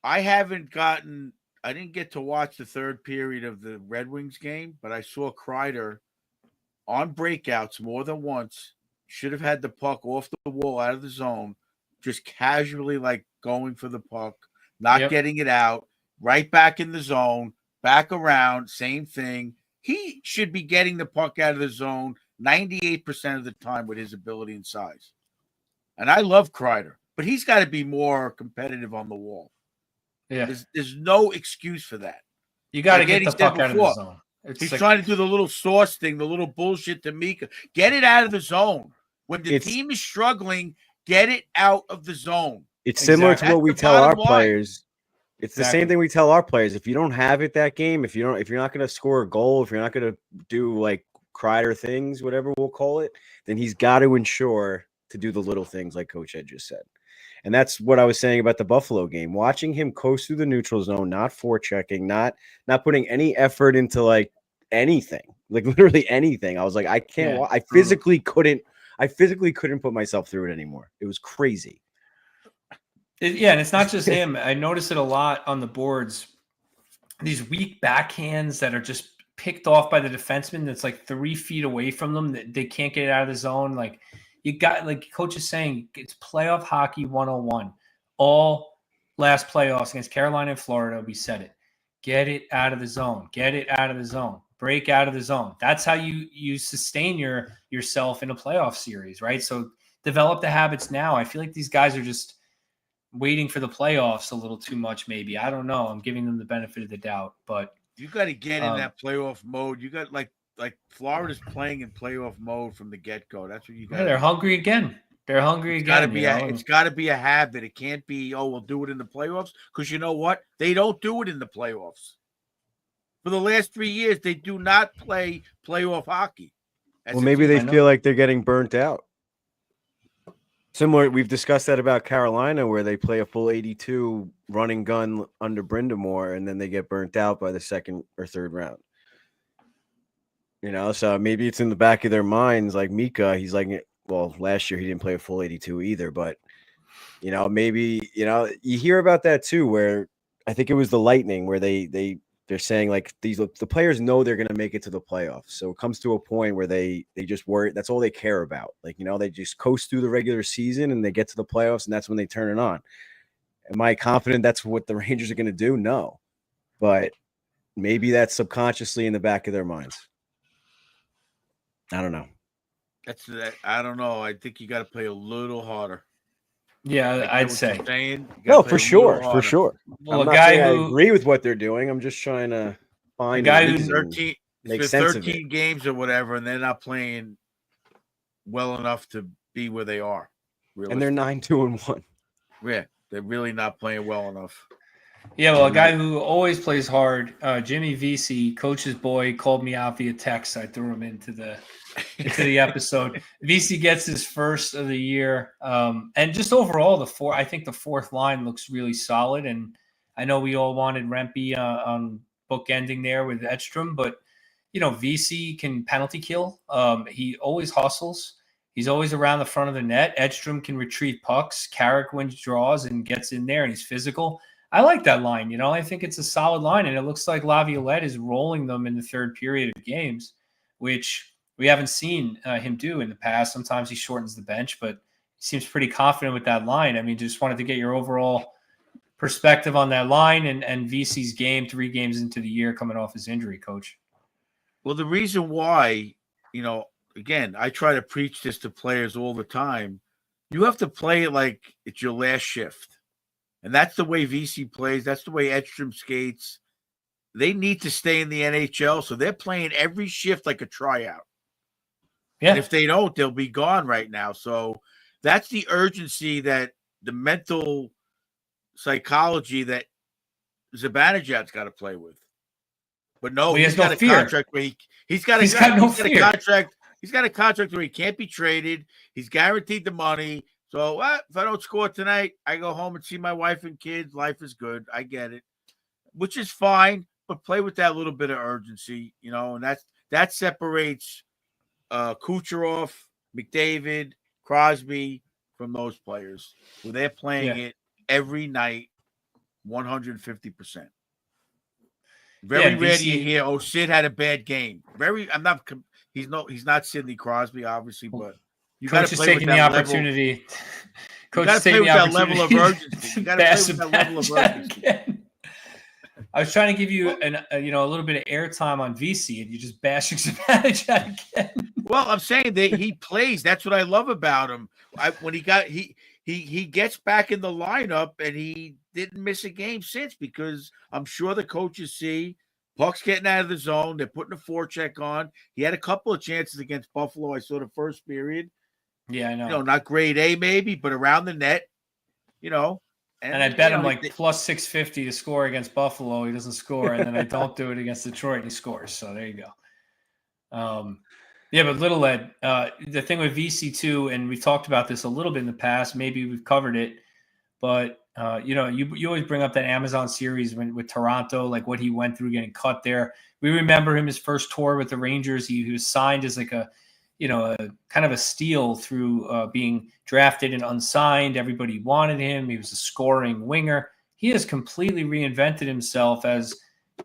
I didn't get to watch the third period of the Red Wings game, but I saw Kreider on breakouts more than once. Should have had the puck off the wall, out of the zone, just casually like going for the puck, not getting it out, right back in the zone, back around, same thing. He should be getting the puck out of the zone 98% of the time with his ability and size. And I love Kreider, but he's got to be more competitive on the wall. Yeah. There's no excuse for that. You got to get the puck out of the zone. He's trying to do the little sauce thing, the little bullshit to Mika. Get it out of the zone. When the team is struggling, get it out of the zone. It's similar to what we tell our players. It's the same thing we tell our players. If you don't have it that game, if you're not going to score a goal, if you're not going to do like Kreider things, whatever we'll call it, then he's got to ensure to do the little things like Coach Ed just said. And that's what I was saying about the Buffalo game. Watching him coast through the neutral zone, not forechecking, not putting any effort into like anything, like literally anything. I was like, I can't. I physically couldn't put myself through it anymore. It was crazy. And it's not just him. I notice it a lot on the boards. These weak backhands that are just picked off by the defenseman that's like 3 feet away from them, that they can't get it out of the zone. Like, you got, like Coach is saying, it's playoff hockey 101. All last playoffs against Carolina and Florida, we said it. Get it out of the zone. Get it out of the zone. Break out of the zone. That's how you sustain yourself in a playoff series, right? So develop the habits now. I feel like these guys are just waiting for the playoffs a little too much, maybe. I don't know. I'm giving them the benefit of the doubt, but you got to get in that playoff mode. You got like Florida's playing in playoff mode from the get-go. That's what you got. Yeah, they're hungry again. They're hungry again. It's got to be a habit. It can't be, we'll do it in the playoffs, because you know what? They don't do it in the playoffs. For the last 3 years, they do not play playoff hockey. Well, maybe they feel like they're getting burnt out. Similar, we've discussed that about Carolina, where they play a full 82 running gun under Brindamore, and then they get burnt out by the second or third round. You know, so maybe it's in the back of their minds, like Mika. He's like, well, last year he didn't play a full 82 either, but you know, maybe, you know, you hear about that too, where I think it was the Lightning, where they're saying like the players know they're going to make it to the playoffs. So it comes to a point where they just worry. That's all they care about. Like, you know, they just coast through the regular season and they get to the playoffs, and that's when they turn it on. Am I confident that's what the Rangers are going to do? No, but maybe that's subconsciously in the back of their minds. I don't know. I don't know. I think you got to play a little harder. Yeah, I'd say. No, for sure. Well, I'm a guy I who agree with what they're doing. I'm just trying to find a guy who's 13 games or whatever, and they're not playing well enough to be where they are. And they're 9-2-1. Yeah, they're really not playing well enough. Yeah, well, a guy who always plays hard, Jimmy Vesey, coach's boy, called me out via text. I threw him into the episode. Vesey gets his first of the year, and just overall, I think the fourth line looks really solid. And I know we all wanted Rempe on bookending there with Edstrom, but you know, Vesey can penalty kill. He always hustles. He's always around the front of the net. Edstrom can retrieve pucks. Carrick wins draws and gets in there, and he's physical. I like that line. I think it's a solid line, and it looks like Laviolette is rolling them in the third period of games, which we haven't seen him do in the past. Sometimes he shortens the bench, but he seems pretty confident with that line. I mean, just wanted to get your overall perspective on that line and Vesey's game 3 games into the year coming off his injury, Coach. Well, the reason why, again, I try to preach this to players all the time. You have to play it like it's your last shift. And that's the way Vesey plays. That's the way Edstrom skates. They need to stay in the NHL, so they're playing every shift like a tryout. Yeah. And if they don't, they'll be gone right now. So that's the urgency, that the mental psychology that Zibanejad's got to play with. But no, he's got a contract where he's got a contract. He's got a contract where he can't be traded. He's guaranteed the money. So if I don't score tonight, I go home and see my wife and kids. Life is good. I get it, which is fine. But play with that little bit of urgency, and that separates Kucherov, McDavid, Crosby from those players, where they're playing it every night, 150%. Very rare do you hear, Sid had a bad game. He's not Sidney Crosby, obviously, but you got to play with that opportunity. Coach is taking that level of urgency. You got to play with that level of urgency. I was trying to give you a little bit of airtime on Vesey, and you just bashing Zibanejad again. Well, I'm saying that he plays. That's what I love about him. When he gets back in the lineup, and he didn't miss a game since, because I'm sure the coaches see puck's getting out of the zone. They're putting a forecheck on. He had a couple of chances against Buffalo. I saw the first period. Yeah, I know. Not grade A maybe, but around the net. And I bet him like plus 650 to score against Buffalo. He doesn't score, and then I don't do it against Detroit, and he scores. So there you go. Yeah, but Little Ed, the thing with VC too, and we've talked about this a little bit in the past. Maybe we've covered it, but you always bring up that Amazon series with Toronto, like what he went through getting cut there. We remember him his first tour with the Rangers. He was signed as like a kind of a steal through being drafted and unsigned. Everybody wanted him. He was a scoring winger. He has completely reinvented himself as,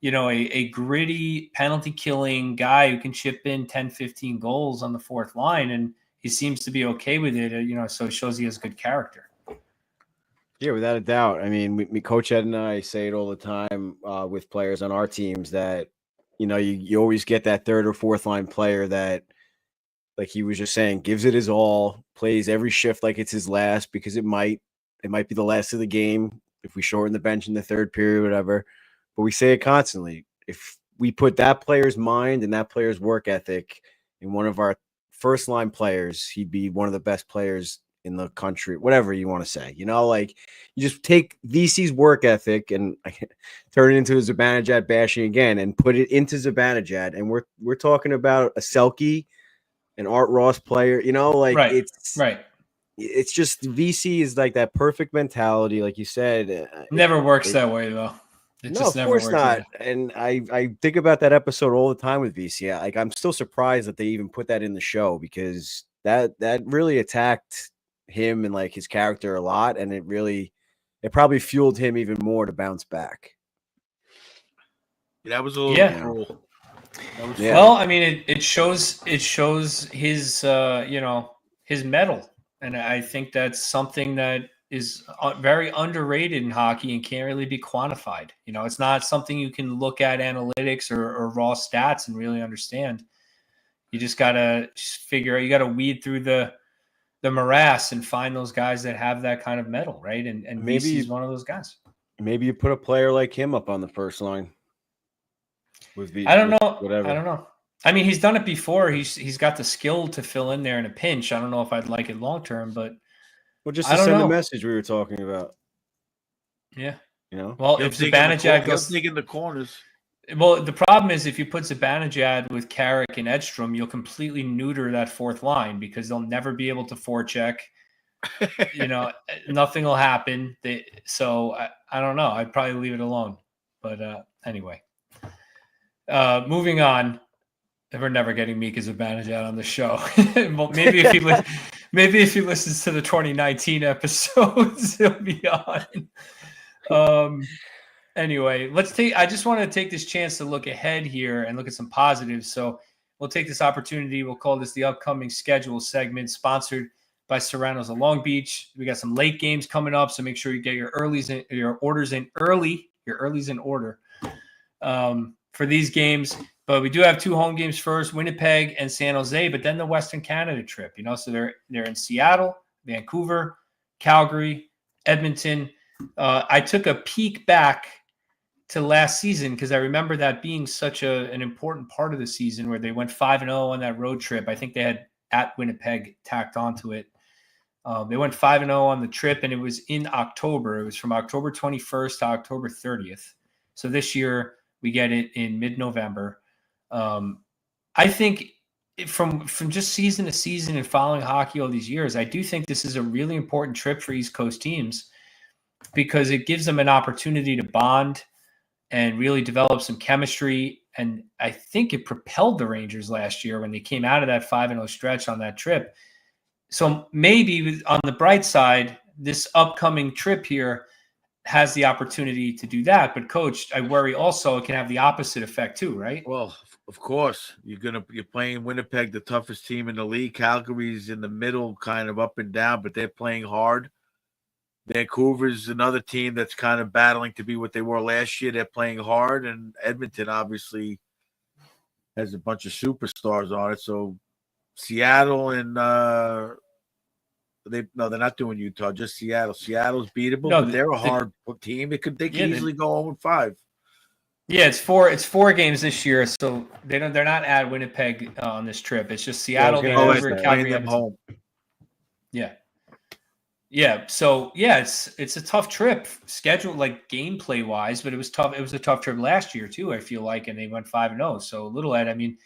a gritty penalty killing guy who can chip in 10, 15 goals on the fourth line. And he seems to be okay with it, so it shows he has good character. Yeah, without a doubt. I mean, Coach Ed and I say it all the time with players on our teams that, you always get that third or fourth line player that, like he was just saying, gives it his all, plays every shift like it's his last, because it might be the last of the game if we shorten the bench in the third period, whatever. But we say it constantly. If we put that player's mind and that player's work ethic in one of our first line players, he'd be one of the best players in the country, whatever you want to say. Like you just take VC's work ethic and turn it into a Zibanejad bashing again and put it into Zibanejad. And we're talking about a Selke, an Art Ross player, right. It's just VC is like that perfect mentality, like you said. Never works that way though. It just never works. Of course not. And I think about that episode all the time with VC. I'm still surprised that they even put that in the show, because that really attacked him and like his character a lot, and it probably fueled him even more to bounce back. That was a little cruel. Well, I mean, it shows his his mettle, and I think that's something that is very underrated in hockey and can't really be quantified. It's not something you can look at analytics or raw stats and really understand. You just gotta figure out. You gotta weed through the morass and find those guys that have that kind of mettle, right? And maybe he's one of those guys. Maybe you put a player like him up on the first line. I don't know. Whatever. I don't know. I mean, he's done it before. He's got the skill to fill in there in a pinch. I don't know if I'd like it long term, but just to send the message we were talking about. Yeah. Well, if Zibanejad goes digging the corners. Well, the problem is if you put Zibanejad with Carrick and Edstrom, you'll completely neuter that fourth line, because they'll never be able to forecheck. Nothing will happen. So I don't know. I'd probably leave it alone. But anyway. Moving on, We're never getting Mika Zibanejad on the show. Well, maybe if he listens to the 2019 episodes, he'll be on. Anyway, I just want to take this chance to look ahead here and look at some positives. So we'll take this opportunity. We'll call this the upcoming schedule segment, sponsored by Serrano's of Long Beach. We got some late games coming up, so make sure you get your orders in early. Your early's in order for these games. But we do have 2 home games first, Winnipeg and San Jose, but then the Western Canada trip, so they're in Seattle, Vancouver, Calgary, Edmonton. I took a peek back to last season because I remember that being such an important part of the season where they went 5-0 on that road trip. I think they had at Winnipeg tacked onto it. They went 5-0 on the trip, and it was in October. It was from October 21st to October 30th. So this year we get it in mid-November. I think from just season to season and following hockey all these years, I do think this is a really important trip for East Coast teams because it gives them an opportunity to bond and really develop some chemistry. And I think it propelled the Rangers last year when they came out of that 5-0 stretch on that trip. So maybe on the bright side, this upcoming trip here has the opportunity to do that. But Coach, I worry also it can have the opposite effect too, right? Well, of course, you're playing Winnipeg, the toughest team in the league. Calgary's in the middle, kind of up and down, but they're playing hard. Vancouver's another team that's kind of battling to be what they were last year. They're playing hard, and Edmonton obviously has a bunch of superstars on it. So Seattle and they're not doing Utah, just Seattle. Seattle's beatable, but they're a hard team. They could easily go 0-5. Yeah, it's four games this year, so they're not at Winnipeg on this trip. It's just Seattle, Vancouver, Calgary, Edmonton. Home. Yeah. So it's a tough trip, scheduled like gameplay wise, but it was tough. It was a tough trip last year too, I feel like, and they went 5-0. So Little Ed, I mean,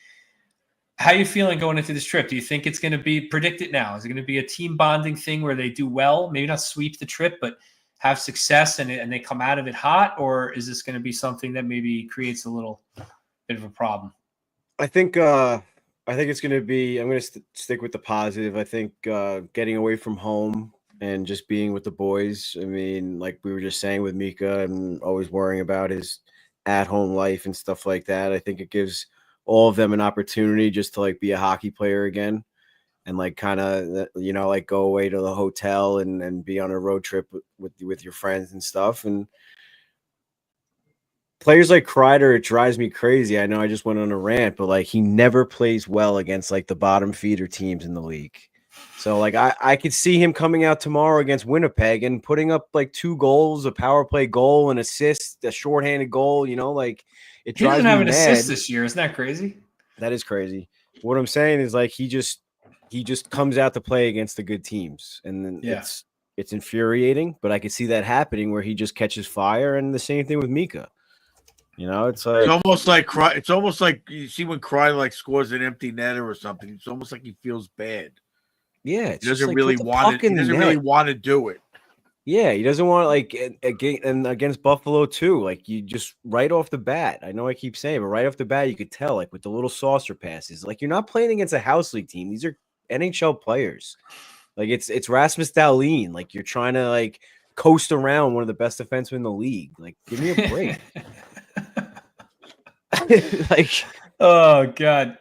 how are you feeling going into this trip? Do you think it's going to be predicted now? Is it going to be a team bonding thing where they do well, maybe not sweep the trip, but have success and they come out of it hot? Or is this going to be something that maybe creates a little bit of a problem? I think it's going to be, I'm going to stick with the positive. I think getting away from home and just being with the boys. I mean, like we were just saying with Mika and always worrying about his at-home life and stuff like that. I think it gives all of them an opportunity just to like be a hockey player again and like kind of, like go away to the hotel and be on a road trip with your friends and stuff. And players like Kreider, it drives me crazy. I know I just went on a rant, but like he never plays well against like the bottom feeder teams in the league. So like I could see him coming out tomorrow against Winnipeg and putting up like 2 goals, a power play goal, an assist, a shorthanded goal, like it drives me mad. He doesn't have an assist this year. Isn't that crazy? That is crazy. What I'm saying is like he just comes out to play against the good teams, and then it's infuriating, but I could see that happening where he just catches fire, and the same thing with Mika. It's almost like you see when Kreider like scores an empty netter or something. It's almost like he feels bad. Yeah, he doesn't really want it. He doesn't really want to do it. Yeah, he doesn't want against Buffalo too. Like you just right off the bat. I know I keep saying, but right off the bat, you could tell like with the little saucer passes. Like you're not playing against a house league team. These are NHL players. Like it's Rasmus Dahlin. Like you're trying to like coast around one of the best defensemen in the league. Like give me a break. Like, oh God.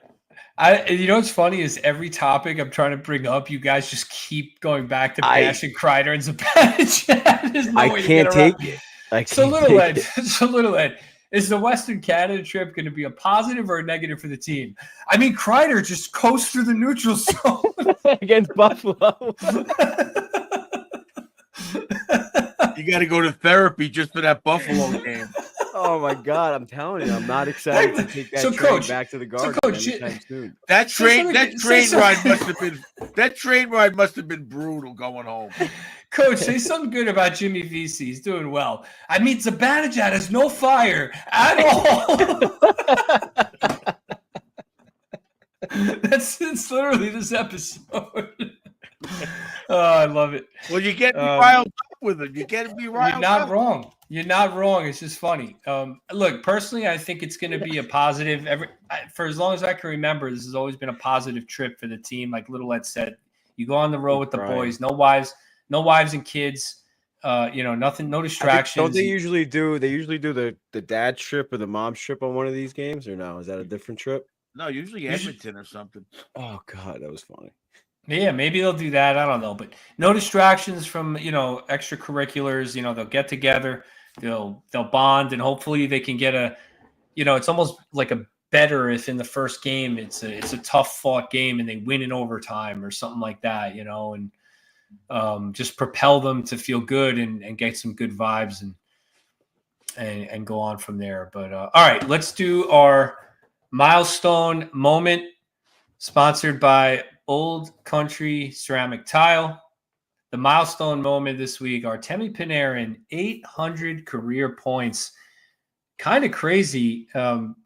What's funny is every topic I'm trying to bring up, you guys just keep going back to bashing Kreider and Zibanejad. No I can't take it. So Little Ed, is the Western Canada trip going to be a positive or a negative for the team? I mean, Kreider just coasts through the neutral zone against Buffalo. You got to go to therapy just for that Buffalo game. Oh my God! I'm telling you, I'm not excited to take that train back to the Garden anytime soon. That train ride must have been brutal going home. Coach, say something good about Jimmy Vesey. He's doing well. I mean, Zibanejad has no fire at all. It's literally this episode. Oh, I love it. Well, you get riled up with him. You can't be You're riled not up. wrong. You're not wrong. It's just funny. Look, personally, I think it's going to be a positive. For as long as I can remember, this has always been a positive trip for the team. Like Little Ed said, you go on the road with the boys. No wives and kids. Nothing. No distractions. Don't they usually do? They usually do the dad trip or the mom trip on one of these games, or no? Is that a different trip? No, usually Edmonton or something. Oh God, that was funny. Yeah, maybe they'll do that. I don't know, but no distractions from extracurriculars. They'll get together, they'll bond, and hopefully they can get it's almost like a better if in the first game it's a tough fought game and they win in overtime or something like that, and just propel them to feel good and get some good vibes and go on from there. But all right, let's do our milestone moment, sponsored by Old Country Ceramic Tile. The milestone moment this week, Artemi Panarin, 800 career points. Kind of crazy, when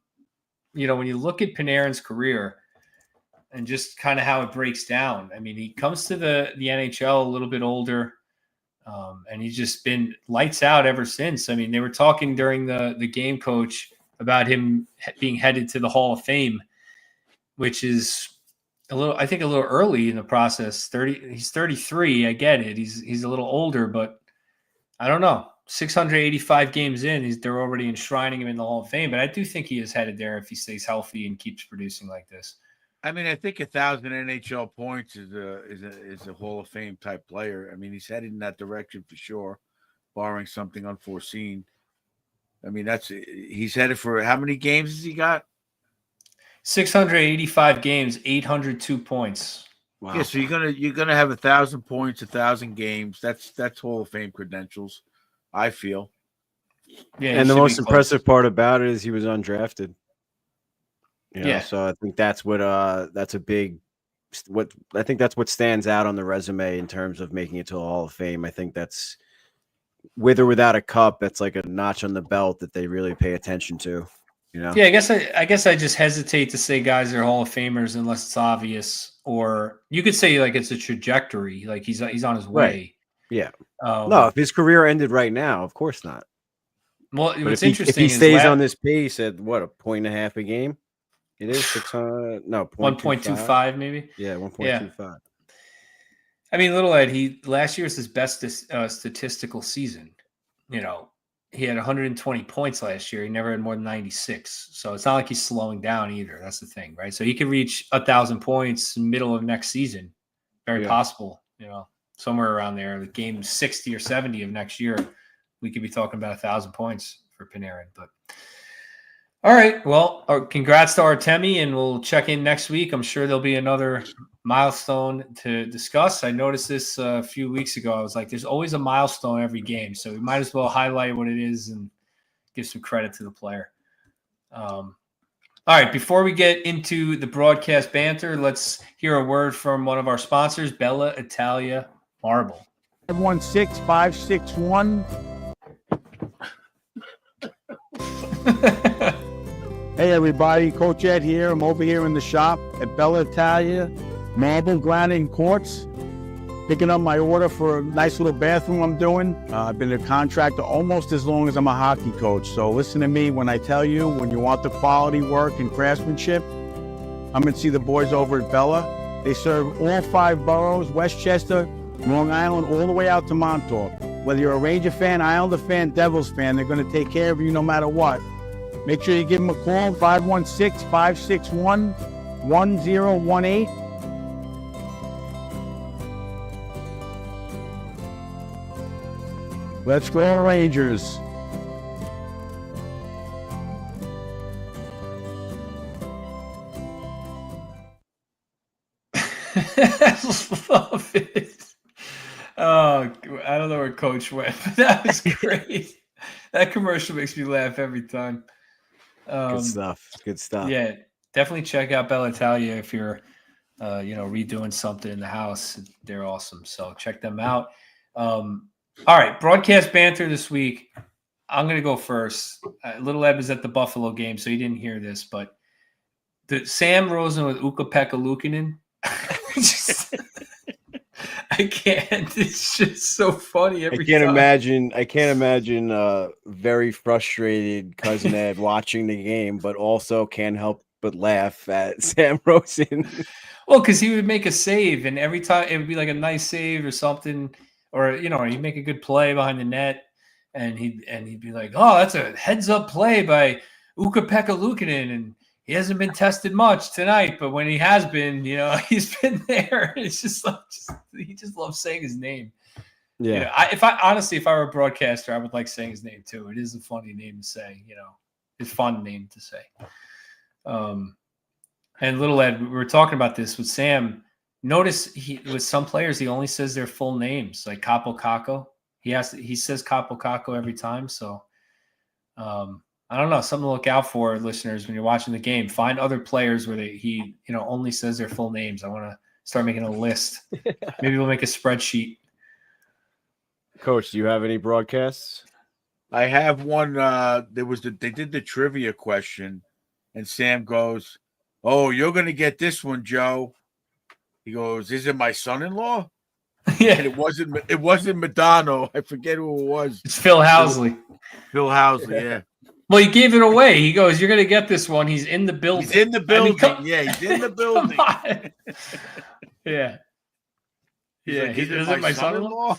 you look at Panarin's career and just kind of how it breaks down. I mean, he comes to the NHL a little bit older, and he's just been lights out ever since. I mean, they were talking during the game coach about him being headed to the Hall of Fame, which is a little early in the process. He's 33. I get it. He's a little older, but I don't know. 685 games in, they're already enshrining him in the Hall of Fame. But I do think he is headed there if he stays healthy and keeps producing like this. I mean, I think 1,000 NHL points is a Hall of Fame type player. I mean, he's headed in that direction for sure, barring something unforeseen. I mean, he's headed for how many games has he got? 685 games, 802 points. Wow. Yeah, so you're gonna have 1,000 points, 1,000 games. That's Hall of Fame credentials, I feel. Yeah, and the most impressive part about it is he was undrafted. Yeah. So I think that's what I think that's what stands out on the resume in terms of making it to the Hall of Fame. I think that's with or without a cup, that's like a notch on the belt that they really pay attention to. Yeah, I guess I just hesitate to say guys are Hall of Famers unless it's obvious, or you could say like it's a trajectory, like he's on his way. Right. Yeah. No, if his career ended right now, of course not. Well, but what's interesting if he stays on this pace at what, a point and a half a game? It is 600. No, 1.25 maybe. Yeah, 1.25. Yeah. I mean, Little Ed, last year was his best statistical season. He had 120 points last year. He never had more than 96. So it's not like he's slowing down either. That's the thing, right? So he could reach 1,000 points middle of next season. Very possible, somewhere around there. The game 60 or 70 of next year, we could be talking about 1,000 points for Panarin. But all right, well, congrats to Artemi, and we'll check in next week. I'm sure there'll be another milestone to discuss. I noticed this a few weeks ago. I was like, there's always a milestone every game, so we might as well highlight what it is and give some credit to the player. All right, before we get into the broadcast banter, let's hear a word from one of our sponsors, Bella Italia Marble. 516-561. Hey everybody, Coach Ed here. I'm over here in the shop at Bella Italia Marble Granite and Quartz, picking up my order for a nice little bathroom I'm doing. I've been a contractor almost as long as I'm a hockey coach. So listen to me when I tell you, when you want the quality work and craftsmanship, I'm going to see the boys over at Bella. They serve all 5 boroughs, Westchester, Long Island, all the way out to Montauk. Whether you're a Ranger fan, Islander fan, Devils fan, they're going to take care of you no matter what. Make sure you give them a call, 516-561-1018. Let's go, Rangers. Love it. Oh, I don't know where Coach went, but that was great. That commercial makes me laugh every time. Good stuff. Yeah, definitely check out Bella Italia if you're, redoing something in the house. They're awesome. So check them out. All right, broadcast banter this week. I'm going to go first. Little Ed was at the Buffalo game, so he didn't hear this, but the Sam Rosen with Ukko-Pekka Luukkonen. I I can't. It's just so funny I every can't time. imagine very frustrated cousin Ed watching the game, but also can't help but laugh at Sam Rosen. Well, because he would make a save, and every time it would be like a nice save or something, or he'd make a good play behind the net, and he'd be like, "Oh, that's a heads-up play by Ukko-Pekka Luukkonen," and he hasn't been tested much tonight, but when he has been, he's been there. It's just like he just loves saying his name. Yeah. If I were a broadcaster, I would like saying his name too. It is a funny name to say. It's a fun name to say. And little Ed, we were talking about this with Sam. Notice with some players, he only says their full names, like Capo Caco. He says Capo Caco every time. So I don't know, something to look out for, listeners, when you're watching the game. Find other players where he only says their full names. I want to start making a list. Maybe we'll make a spreadsheet. Coach, do you have any broadcasts? I have one. They did the trivia question, and Sam goes, "Oh, you're gonna get this one, Joe." He goes, "Is it my son-in-law?" Yeah, And it wasn't Madonna. I forget who it was. it's Phil Housley. Phil Housley, yeah. Well, he gave it away. He goes, "You're going to get this one." He's in the building. He's in the building. He's in the building. Yeah. He's Yeah. like, is Is it my son-in-law?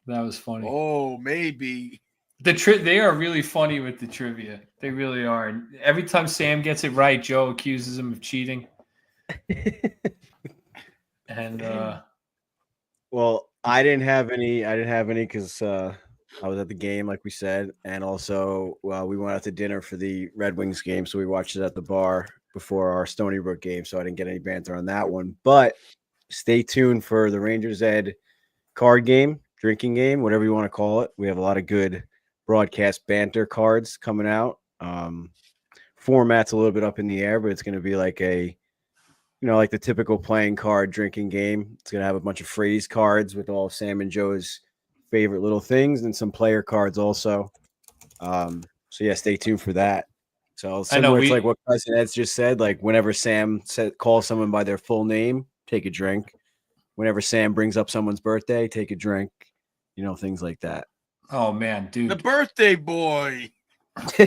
That was funny. Oh, maybe. They are really funny with the trivia. They really are. And every time Sam gets it right, Joe accuses him of cheating. And Well, I didn't have any because I was at the game, like we said, and also we went out to dinner for the Red Wings game, so we watched it at the bar before our Stony Brook game, so I didn't get any banter on that one. But stay tuned for the Rangers Ed card game, drinking game, whatever you want to call it. We have a lot of good broadcast banter cards coming out. Format's a little bit up in the air, but it's going to be like like the typical playing card drinking game. It's going to have a bunch of phrase cards with all Sam and Joe's favorite little things and some player cards also. So yeah, stay tuned for that. So similar to like what Cousin Ed's just said, like whenever Sam calls someone by their full name, take a drink. Whenever Sam brings up someone's birthday, take a drink. Things like that. oh man, dude. The birthday boy.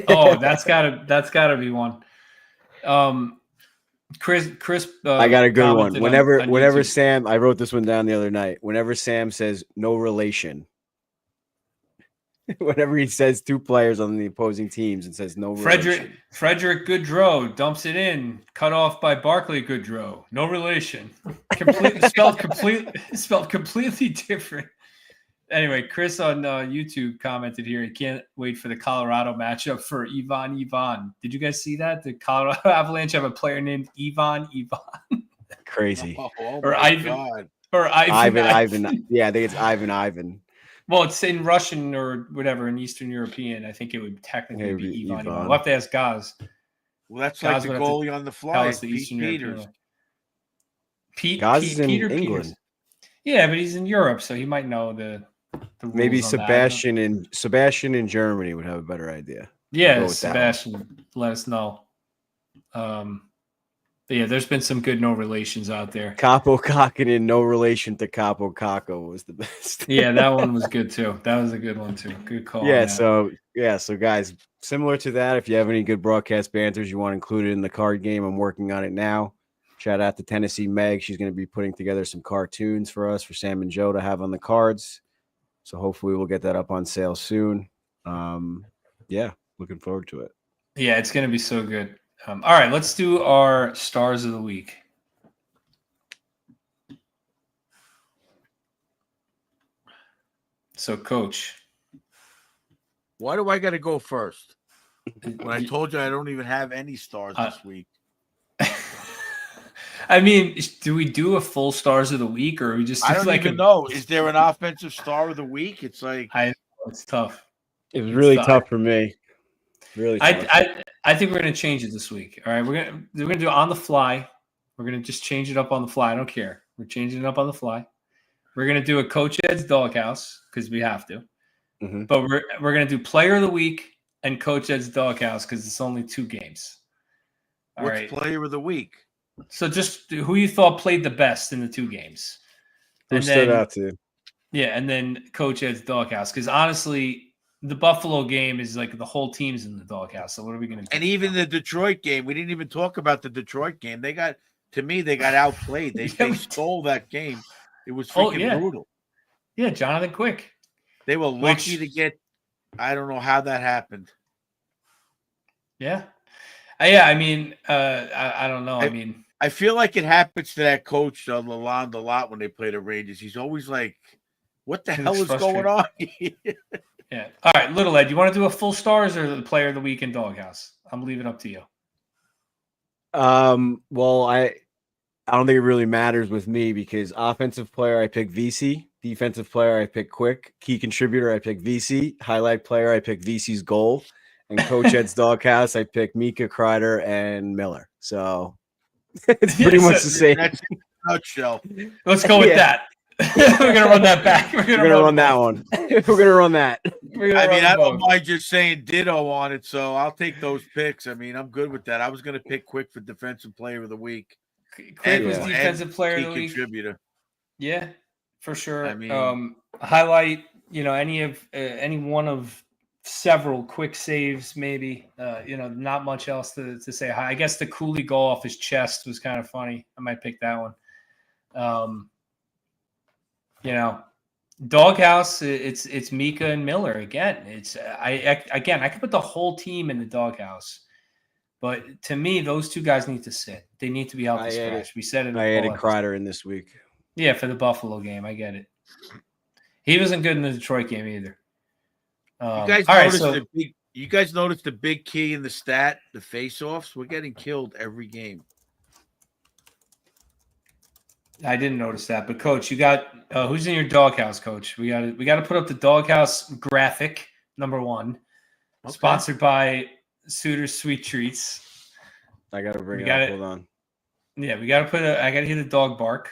Oh, that's gotta be one. Chris I got a good one. Whenever YouTube. Sam, I wrote this one down the other night. Whenever Sam says no relation, whenever he says two players on the opposing teams and says no relation. Frederick Goodrow dumps it in, cut off by Barclay Goodrow. No relation. Spelled completely different. Anyway, Chris on YouTube commented here, he can't wait for the Colorado matchup for Ivan. Did you guys see that? The Colorado Avalanche have a player named Ivan. Crazy. Oh or Ivan. God. Or Ivan. Yeah, I think it's Ivan. Well, it's in Russian or whatever, in Eastern European. I think it would technically be Ivan. We'll have to ask Gaz. Well, that's like the goalie on the fly, Pete Peters. Gaz is in Peter England. Peters. Yeah, but he's in Europe, so he might know the rules. Maybe on Sebastian in Germany would have a better idea. Yeah, Sebastian, let us know. Yeah, there's been some good no relations out there. Capo Kakinen, no relation to Capo Caco, was the best. Yeah, that one was good too. That was a good one too. Good call. Yeah, so guys, similar to that, if you have any good broadcast banters you want included in the card game, I'm working on it now. Shout out to Tennessee Meg. She's going to be putting together some cartoons for us, for Sam and Joe to have on the cards. So hopefully we'll get that up on sale soon. Yeah, looking forward to it. Yeah, it's going to be so good. All right, let's do our stars of the week. So, Coach. Why do I got to go first? When I told you I don't even have any stars this week. I mean, do we do a full stars of the week, or we just? I don't even know. Is there an offensive star of the week? It's like it's tough. It was really tough for me. Really tough. I think we're gonna change it this week. All right, we're gonna do it on the fly. We're gonna just change it up on the fly. I don't care. We're changing it up on the fly. We're gonna do a Coach Ed's Doghouse because we have to. Mm-hmm. But we're gonna do Player of the Week and Coach Ed's Doghouse because it's only 2 games. All What's right. Player of the Week? So just who you thought played the best in the 2 games. Who stood out to you? Yeah, and then Coach Ed's doghouse. Because honestly, the Buffalo game is like the whole team's in the doghouse. So what are we going to do? And even the Detroit game, we didn't even talk about the Detroit game. They got outplayed. They stole that game. It was freaking brutal. Yeah, Jonathan Quick. They were lucky to get. I don't know how that happened. Yeah. I mean, I don't know. I mean, I feel like it happens to that coach, Lalonde, a lot when they play the Rangers. He's always like, what the hell is going on? Yeah. All right, Little Ed, you want to do a full stars or the player of the week in doghouse? I'm leaving it up to you. Well, I don't think it really matters with me because offensive player, I pick Vesey. Defensive player, I pick Quick. Key contributor, I pick Vesey. Highlight player, I pick Vesey's goal. And Coach Ed's doghouse, I pick Mika, Kreider, and Miller. So it's pretty much the same. That's in a nutshell. Let's go with that. We're gonna run that back. We're gonna run that one. We're gonna run that. I don't mind just saying ditto on it, so I'll take those picks. I mean, I'm good with that. I was gonna pick Quick for defensive player of the week. Quick was defensive player of the week. Contributor. Yeah, for sure. I mean, highlight. Any one of several quick saves, maybe. Not much else to say. I guess the Cooley goal off his chest was kind of funny. I might pick that one. Doghouse. It's Mika and Miller again. I could put the whole team in the doghouse, but to me, those two guys need to sit. They need to be out the scratch. We said it. I added Kreider in this week. Yeah, for the Buffalo game, I get it. He wasn't good in the Detroit game either. You guys noticed the big key in the stat, the face-offs? We're getting killed every game. I didn't notice that, but Coach, you got who's in your doghouse, Coach? We got to put up the doghouse graphic number 1, sponsored by Suiter's Sweet Treats. I got to bring it up. Hold on. Yeah, we got to I got to hear the dog bark.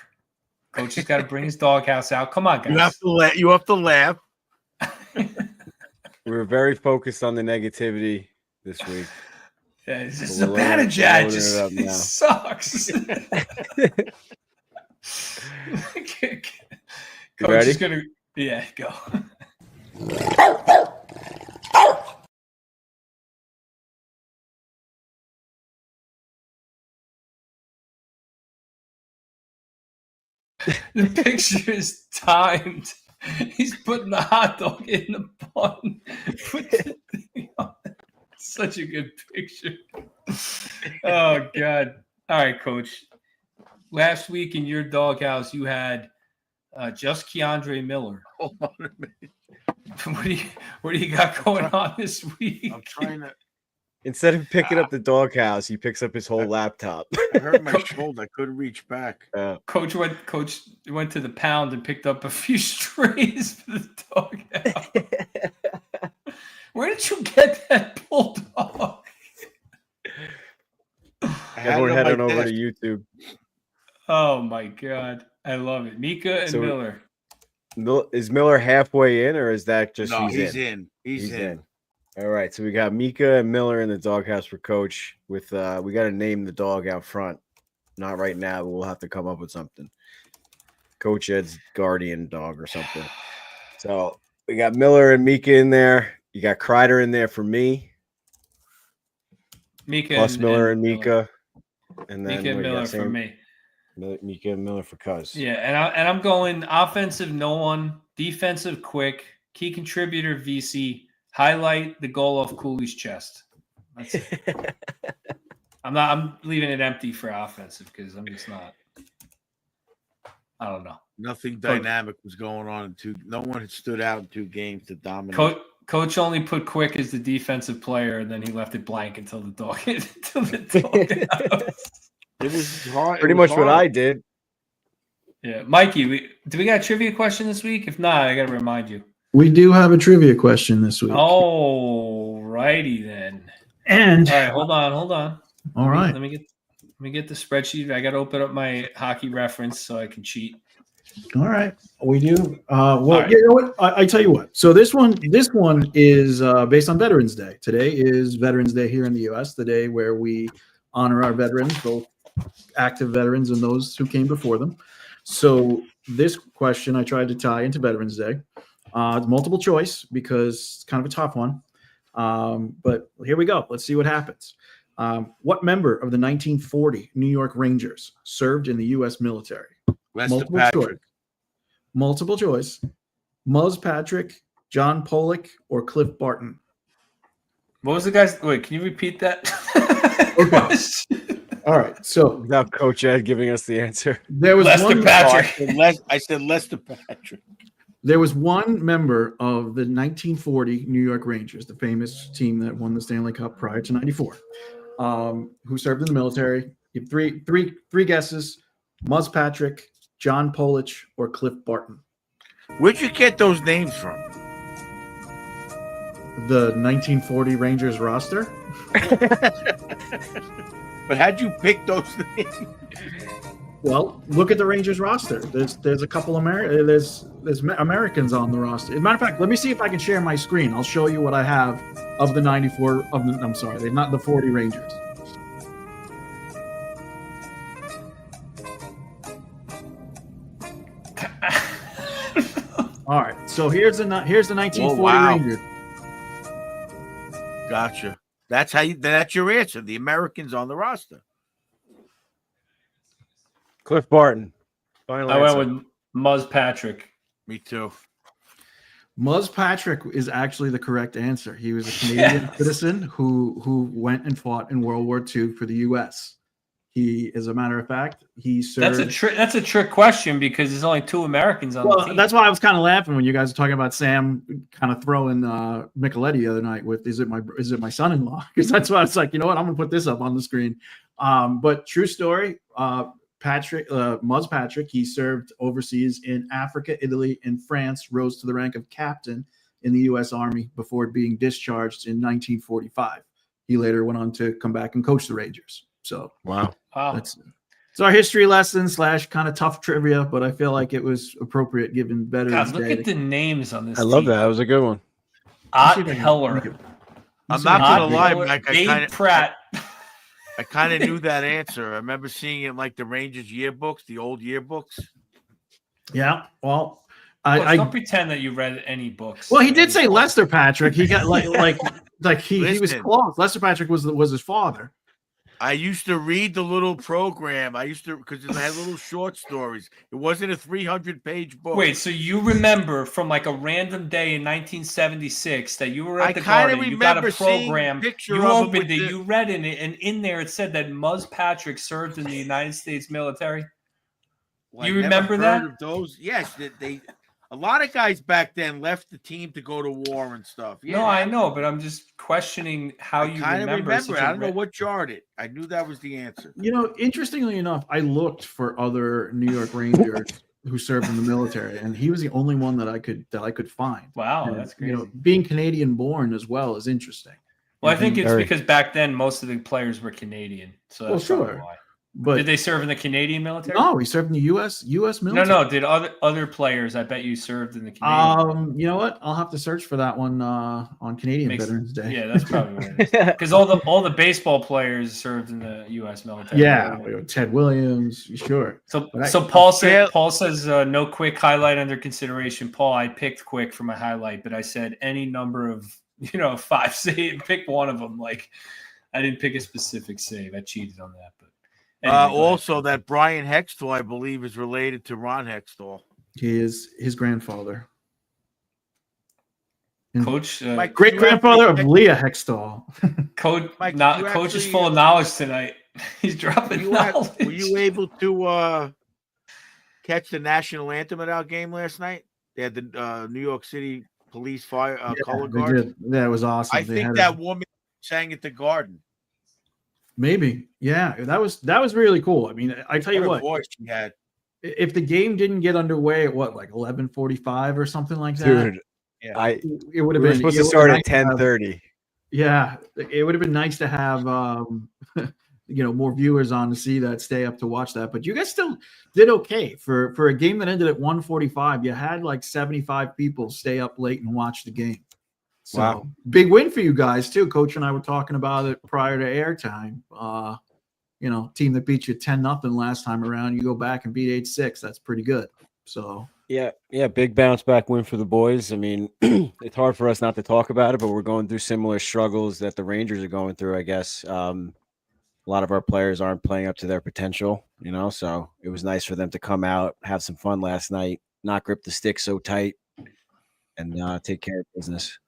Coach has got to bring his doghouse out. Come on, guys. You have to laugh. We were very focused on the negativity this week. Yeah, this is a bad adjudge. It sucks. Coach ready? is gonna, go. The picture is timed. He's putting the hot dog in the bun. Put the thing on. Such a good picture. Oh, God. All right, Coach. Last week in your doghouse, you had just Keandre Miller. Hold on a minute. What do you got going on this week? I'm trying to. Instead of picking up the doghouse, he picks up his whole laptop. I hurt my shoulder. I couldn't reach back. Coach went to the pound and picked up a few strays for the doghouse. Where did you get that bulldog? Everyone head on over to YouTube. Oh my God, I love it. Mika and Miller. Is Miller halfway in, or is that just he's in? He's in. All right, so we got Mika and Miller in the doghouse for Coach. With we got to name the dog out front. Not right now, but we'll have to come up with something. Coach Ed's guardian dog or something. So we got Miller and Mika in there. You got Kreider in there for me. Mika plus Miller and Mika, and then Mika and Miller for me. Mika and Miller for Cuz. Yeah, and I'm going offensive, no one, defensive, Quick, key contributor, VC. Highlight the goal off Cooley's chest. That's it. I'm leaving it empty for offensive because I'm just not. I don't know. Nothing dynamic was going on no one had stood out in 2 games to dominate. Coach only put Quick as the defensive player, and then he left it blank until the dog. It was hard. Pretty much what I did. Yeah, Mikey, do we got a trivia question this week? If not, I got to remind you. We do have a trivia question this week. Oh, righty then. And all right, hold on. All right. Let me get the spreadsheet. I got to open up my hockey reference so I can cheat. All right, we do. Right. You know what? I tell you what. So this one is based on Veterans Day. Today is Veterans Day here in the U.S. The day where we honor our veterans, both active veterans and those who came before them. So this question I tried to tie into Veterans Day. It's multiple choice because it's kind of a tough one. But here we go. Let's see what happens. What member of the 1940 New York Rangers served in the U.S. military? Lester Patrick. Multiple choice. Muzz Patrick, John Pollock, or Cliff Barton? What was the guy's? Wait, can you repeat that? Okay. All right. So Without Coach Ed giving us the answer. there was Lester one, Patrick. I said Lester Patrick. There was one member of the 1940 New York Rangers, the famous team that won the Stanley Cup prior to '94, who served in the military. You have three guesses: Muzz Patrick, John Pollock, or Cliff Barton. Where'd you get those names from? The 1940 Rangers roster. But how'd you pick those names? Well, look at the Rangers roster. There's a couple there's Americans on the roster. As a matter of fact, let me see if I can share my screen. I'll show you what I have of the 94 of the. I'm sorry, they're not the 40 Rangers. All right, so here's the 1940 wow. Rangers. Gotcha. That's your answer. The Americans on the roster. Cliff Barton. Final I answer. went with Muzz Patrick. Me too. Muzz Patrick is actually the correct answer. He was a Canadian citizen who went and fought in World War II for the U.S. He, as a matter of fact, he served. That's a trick question because there's only 2 Americans on the team. That's why I was kind of laughing when you guys were talking about Sam kind of throwing Micheletti the other night with is it my son-in-law? Because that's why I was like, you know what, I'm gonna put this up on the screen. But true story, Muzz Patrick, he served overseas in Africa, Italy, and France, rose to the rank of captain in the U.S. Army before being discharged in 1945. He later went on to come back and coach the Rangers. So Wow. it's our history lesson / kind of tough trivia, but I feel like it was appropriate given Veterans God, look Day. at the names on this. I love that. That was a good one. Ott Heller. I'm not gonna lie, Heller, Mike. Dave Pratt. I kind of knew that answer. I remember seeing it in like the Rangers yearbooks, the old yearbooks. Yeah, well, Don't pretend that you read any books. Well, he did say Lester Patrick. He got he was Listen. close. Lester Patrick was his father. I used to read the little program. Because it had little short stories. It wasn't a 300-page book. Wait, so you remember from like a random day in 1976 that you were at I the kinda Garden, you got a remember seeing a program, picture you of him opened with it, the- you read in it, and in there it said that Muzz Patrick served in the United States military. Well, You I never remember that? heard of those? Yes, they. A lot of guys back then left the team to go to war and stuff. Yeah, No, I know, but I'm just questioning how I you kind of remember. remember. I don't know what jarred it. I knew that was the answer. You know, interestingly enough, I looked for other New York Rangers who served in the military, and he was the only one that I could find. Wow, And, that's crazy. You know, being Canadian born as well is interesting. Well, I think it's Very. because back then most of the players were Canadian, so that's probably sure. why. But Did they serve in the Canadian military? no, he served in the U.S. military. No. Did other players? I bet you served in the Canadian. You know what? I'll have to search for that one on Canadian Veterans Day. Yeah, that's probably what it is. Because all the baseball players served in the U.S. military. Yeah, Ted Williams, sure. So But Paul says no Quick highlight under consideration. Paul, I picked Quick for my highlight, but I said any number of 5 save. Pick one of them. Like I didn't pick a specific save. I cheated on that, but. Anyway, Also, that Brian Hextall, I believe, is related to Ron Hextall. He is his grandfather. Coach, Mike, Great grandfather of Leah Hextall. Coach, Mike, Coach is full of knowledge tonight. He's dropping knowledge. Were you able to catch the national anthem at our game last night? They had the New York City Police Fire Color They Guard. did. That was awesome. I think that woman sang at the Garden. Maybe, yeah, that was really cool. I mean, I tell you What a what, voice she had. if the game didn't get underway at like 11:45 or something like that, Dude, Yeah. it would have we were been supposed it to would've start been at 10:30. Yeah, it would have been nice to have more viewers on to see that, stay up to watch that. But you guys still did okay for a game that ended at 1:45. You had like 75 people stay up late and watch the game. So Wow. big win for you guys too. Coach and I were talking about it prior to airtime. team that beat you 10-0 last time around, you go back and beat 8-6. That's pretty good. So yeah, big bounce back win for the boys. I mean, it's hard for us not to talk about it, but we're going through similar struggles that the Rangers are going through, I guess. A lot of our players aren't playing up to their potential, so it was nice for them to come out, have some fun last night, not grip the stick so tight, and take care of business.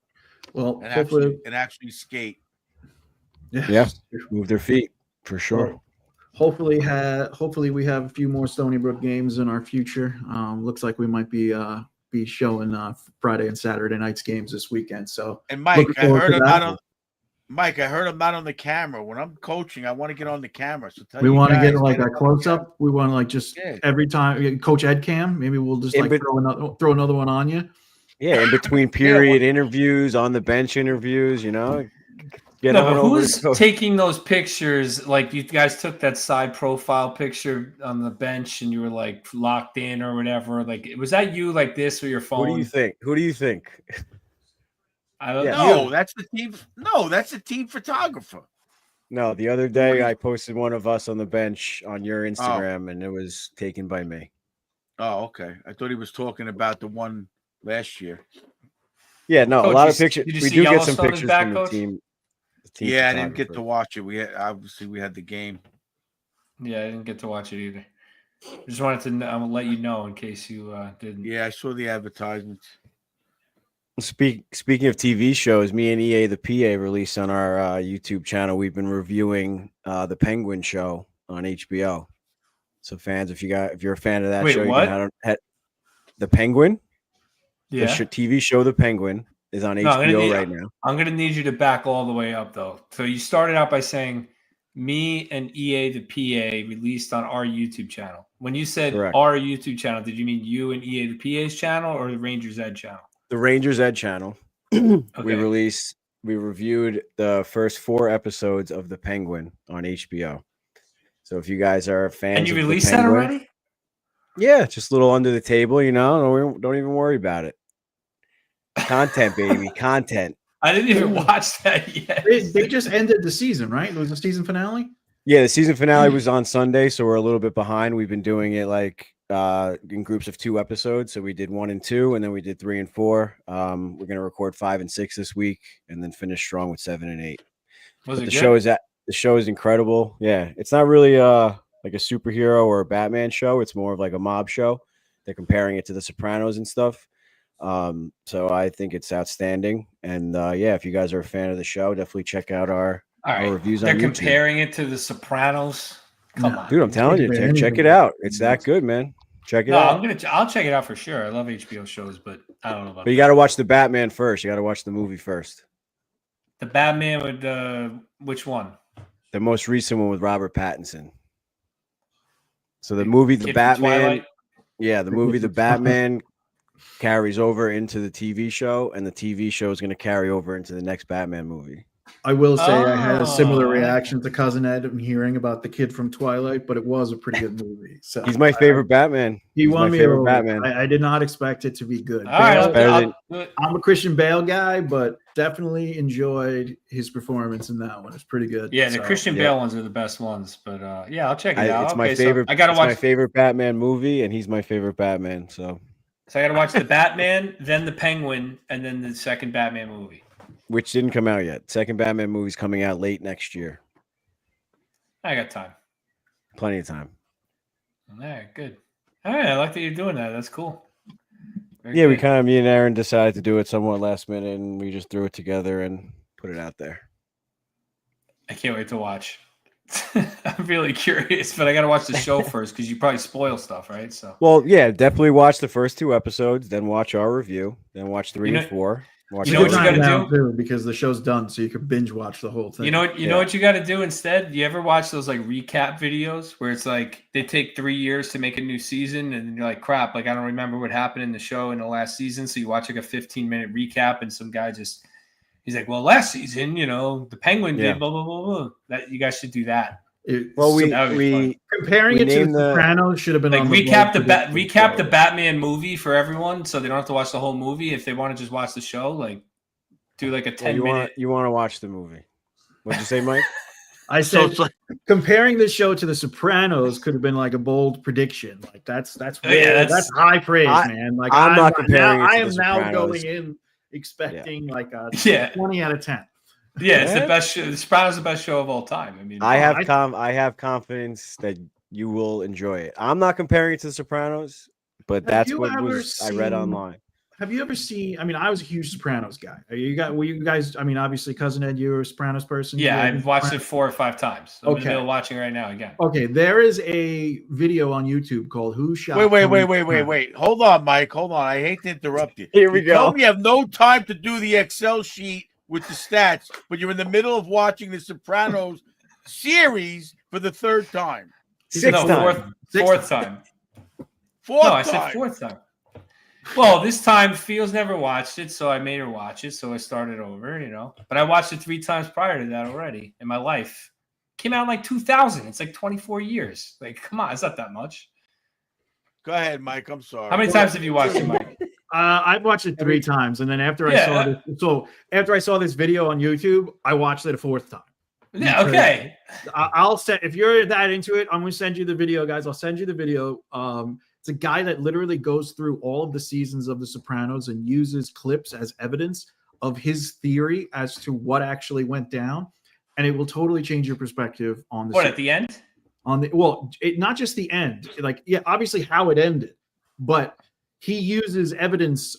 Well, And hopefully, actually skate. Yeah, move their feet for sure. Well, hopefully we have a few more Stony Brook games in our future. Looks like we might be showing Friday and Saturday nights games this weekend. So, and Mike, I heard I'm not on the camera. When I'm coaching, I want to get on the camera. So we want to get like a close up. We want to like just every time Coach Ed Cam. Maybe we'll just throw another one on you. Yeah, in between period interviews, on the bench interviews, But who's taking those pictures? Like you guys took that side profile picture on the bench and you were like locked in or whatever. Like, was that you like this with your phone? Who do you think? I don't know. That's the team. No, that's the team photographer. No, the other day I posted one of us on the bench on your Instagram and it was taken by me. Oh, okay. I thought he was talking about the one last year. Yeah, no, Coach, a lot of pictures. We do get some Yellowstone pictures back, from the Coach? team. Yeah, I didn't get to watch it. We had the game. Yeah, I didn't get to watch it either. I just wanted to I'm gonna let you know in case you didn't. Yeah, I saw the advertisements. Speaking of TV shows, me and EA the PA released on our YouTube channel. We've been reviewing the Penguin show on HBO. So fans, if you're a fan of that show, what? you can head the Penguin. Yeah. The TV show The Penguin is on HBO right now. I'm going to need you to back all the way up, though. So you started out by saying me and EA the PA released on our YouTube channel. When you said our YouTube channel, did you mean you and EA the PA's channel or the Rangers Ed channel? The Rangers Ed channel. We reviewed the first 4 episodes of The Penguin on HBO. So if you guys are fans and you of released The Penguin, that already? Yeah, just a little under the table, Don't even worry about it. Content, baby, content. I didn't even watch that yet. They just ended the season, right? It was the season finale. Yeah, the season finale was on Sunday, so we're a little bit behind. We've been doing it like in groups of 2 episodes. So we did 1 and 2, and then we did 3 and 4. We're gonna record 5 and 6 this week, and then finish strong with 7 and 8. The show is incredible. Yeah, it's not really like a superhero or a Batman show. It's more of like a mob show. They're comparing it to The Sopranos and stuff. So I think it's outstanding. And if you guys are a fan of the show, definitely check out our reviews on YouTube. They're comparing it to The Sopranos. Come on, dude! I'm telling you, check it out. It's that good, man. Check it out. I'll check it out for sure. I love HBO shows, but I don't know about. But you got to watch the Batman first. You got to watch the movie first. The Batman with which one? The most recent one with Robert Pattinson. So the movie, The Batman. Yeah, the movie, The Batman, carries over into the TV show, and the TV show is going to carry over into the next Batman movie. I will say I had a similar reaction to Cousin Ed in hearing about the kid from Twilight, but it was a pretty good movie. So he's my favorite Batman. He's my favorite Batman. I did not expect it to be good. I'm a Christian Bale guy, but definitely enjoyed his performance in that one. It's pretty good. Yeah, the Christian Bale ones are the best ones. But I'll check it out. It's my favorite. I gotta watch my favorite Batman movie, and he's my favorite Batman. So I gotta watch the Batman, then the Penguin, and then the second Batman movie. Which didn't come out yet. Second Batman movie's coming out late next year. I got time. Plenty of time. All right, good. All right, I like that you're doing that. That's cool. Me and Aaron decided to do it somewhat last minute, and we just threw it together and put it out there. I can't wait to watch. I'm really curious, but I got to watch the show first because you probably spoil stuff, right? So, well, yeah, definitely watch the first 2 episodes, then watch our review, then watch 3 and 4. You know what you got to do? Because the show's done, so you can binge watch the whole thing. You know what you got to do instead? You ever watch those like recap videos where it's like they take 3 years to make a new season, and you're like, crap, like I don't remember what happened in the show in the last season. So you watch like a 15-minute recap, and some guy he's like, well, last season, the Penguin did blah blah blah blah. That you guys should do that. Comparing it to The Sopranos should have been like recap the Batman movie for everyone, so they don't have to watch the whole movie. If they want to just watch the show, like do like a 10-minute. You want to watch the movie? What'd you say, Mike? I So said it's like, comparing this show to The Sopranos could have been like a bold prediction. Like that's Oh, yeah, that's high praise, I- man. Like I'm not comparing it to I The am now Sopranos. going in expecting like a Yeah. 20 out of 10. Yeah, it's the Yeah. best show. The Sopranos is the best show of all time. I mean, I I- have confidence that you will enjoy it. I'm not comparing it to The Sopranos, but Have that's you what ever I read seen- online. Have you ever seen? I mean, I was a huge Sopranos guy. Were you guys? I mean, obviously, cousin Ed, you were a Sopranos person. yeah, You were a I've watched it Sopranos- 4 or 5 times. I'm in the Okay. middle of watching it right now again. Okay, there is a video on YouTube called "Who Shot." wait. Tony Soprano?" Hold on, Mike. Hold on. I hate to interrupt you. Here we You told go. me you have no time to do the Excel sheet with the stats, but you're in the middle of watching the Sopranos series for the 3rd time. Sixth time. Fourth time. Fourth No, I time. said 4th time. Well, this time Fields never watched it, so I made her watch it. So I started over, you know. But I watched it 3 times prior to that already in my life. Came out in like 2000. It's like 24 years. Like, come on, it's not that much. Go ahead, Mike. I'm sorry. How many times have you watched it, Mike? I've watched it 3 times, and then after after I saw this video on YouTube, I watched it a 4th time. Yeah, okay. I'll send if you're that into it, I'm going to send you the video, guys. I'll send you the video. It's a guy that literally goes through all of the seasons of The Sopranos and uses clips as evidence of his theory as to what actually went down, and it will totally change your perspective on the What, at the end? not just the end, like obviously how it ended, but he uses evidence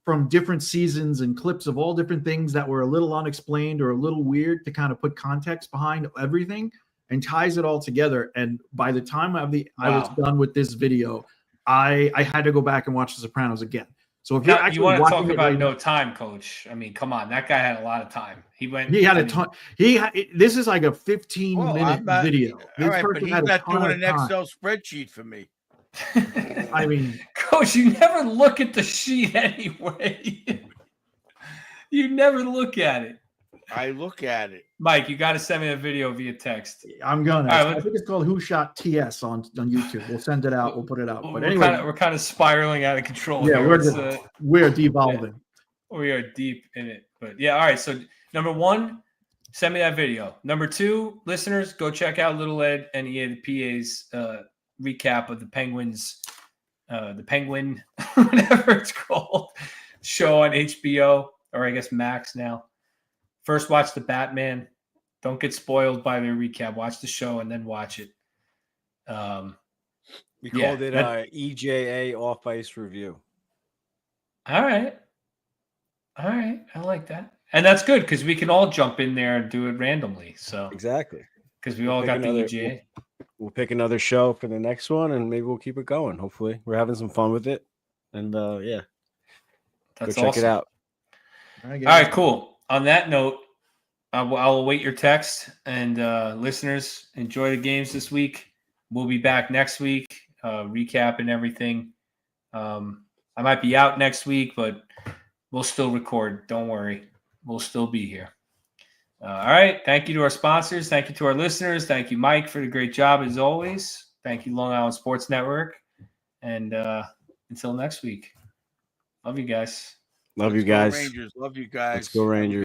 from different seasons and clips of all different things that were a little unexplained or a little weird to kind of put context behind everything and ties it all together. And by the time I was done with this video, I had to go back and watch The Sopranos again. So if you're Now, actually you want to talk watching it about right no now- time, Coach? I mean, come on, that guy had a lot of time. He had a ton. This is like a 15-minute video. All This right, but person he's had a not ton doing of an time. Excel spreadsheet for me. I mean, Coach, you never look at the sheet anyway. You never look at it. I look at it. Mike, you got to send me a video via text. I'm gonna. All right, I think it's called "Who Shot TS" on YouTube. We'll send it out. We'll put it out. But We're anyway, we're kind of spiraling out of control. yeah, here. we're devolving. We are deep in it. But yeah, all right. So number 1, send me that video. Number 2, listeners, go check out Little Ed and EA the PA's recap of the Penguins, the Penguin, whatever it's called, show on HBO, or I guess Max now. First, watch the Batman. Don't get spoiled by their recap. Watch the show and then watch it. We called it EJA Off Ice Review. All right. I like that. And that's good because we can all jump in there and do it randomly. So Exactly. because we all got the EJA. We'll pick another show for the next one, and maybe we'll keep it going. Hopefully, we're having some fun with it, and yeah, That's go check awesome. it out. All right, cool. On that note, I'll await your text. And listeners, enjoy the games this week. We'll be back next week, recapping everything. I might be out next week, but we'll still record. Don't worry. We'll still be here. All right. Thank you to our sponsors. Thank you to our listeners. Thank you, Mike, for the great job as always. Thank you, Long Island Sports Network. And until next week, love you guys. Love you guys. Rangers. Love you guys. Let's go Rangers.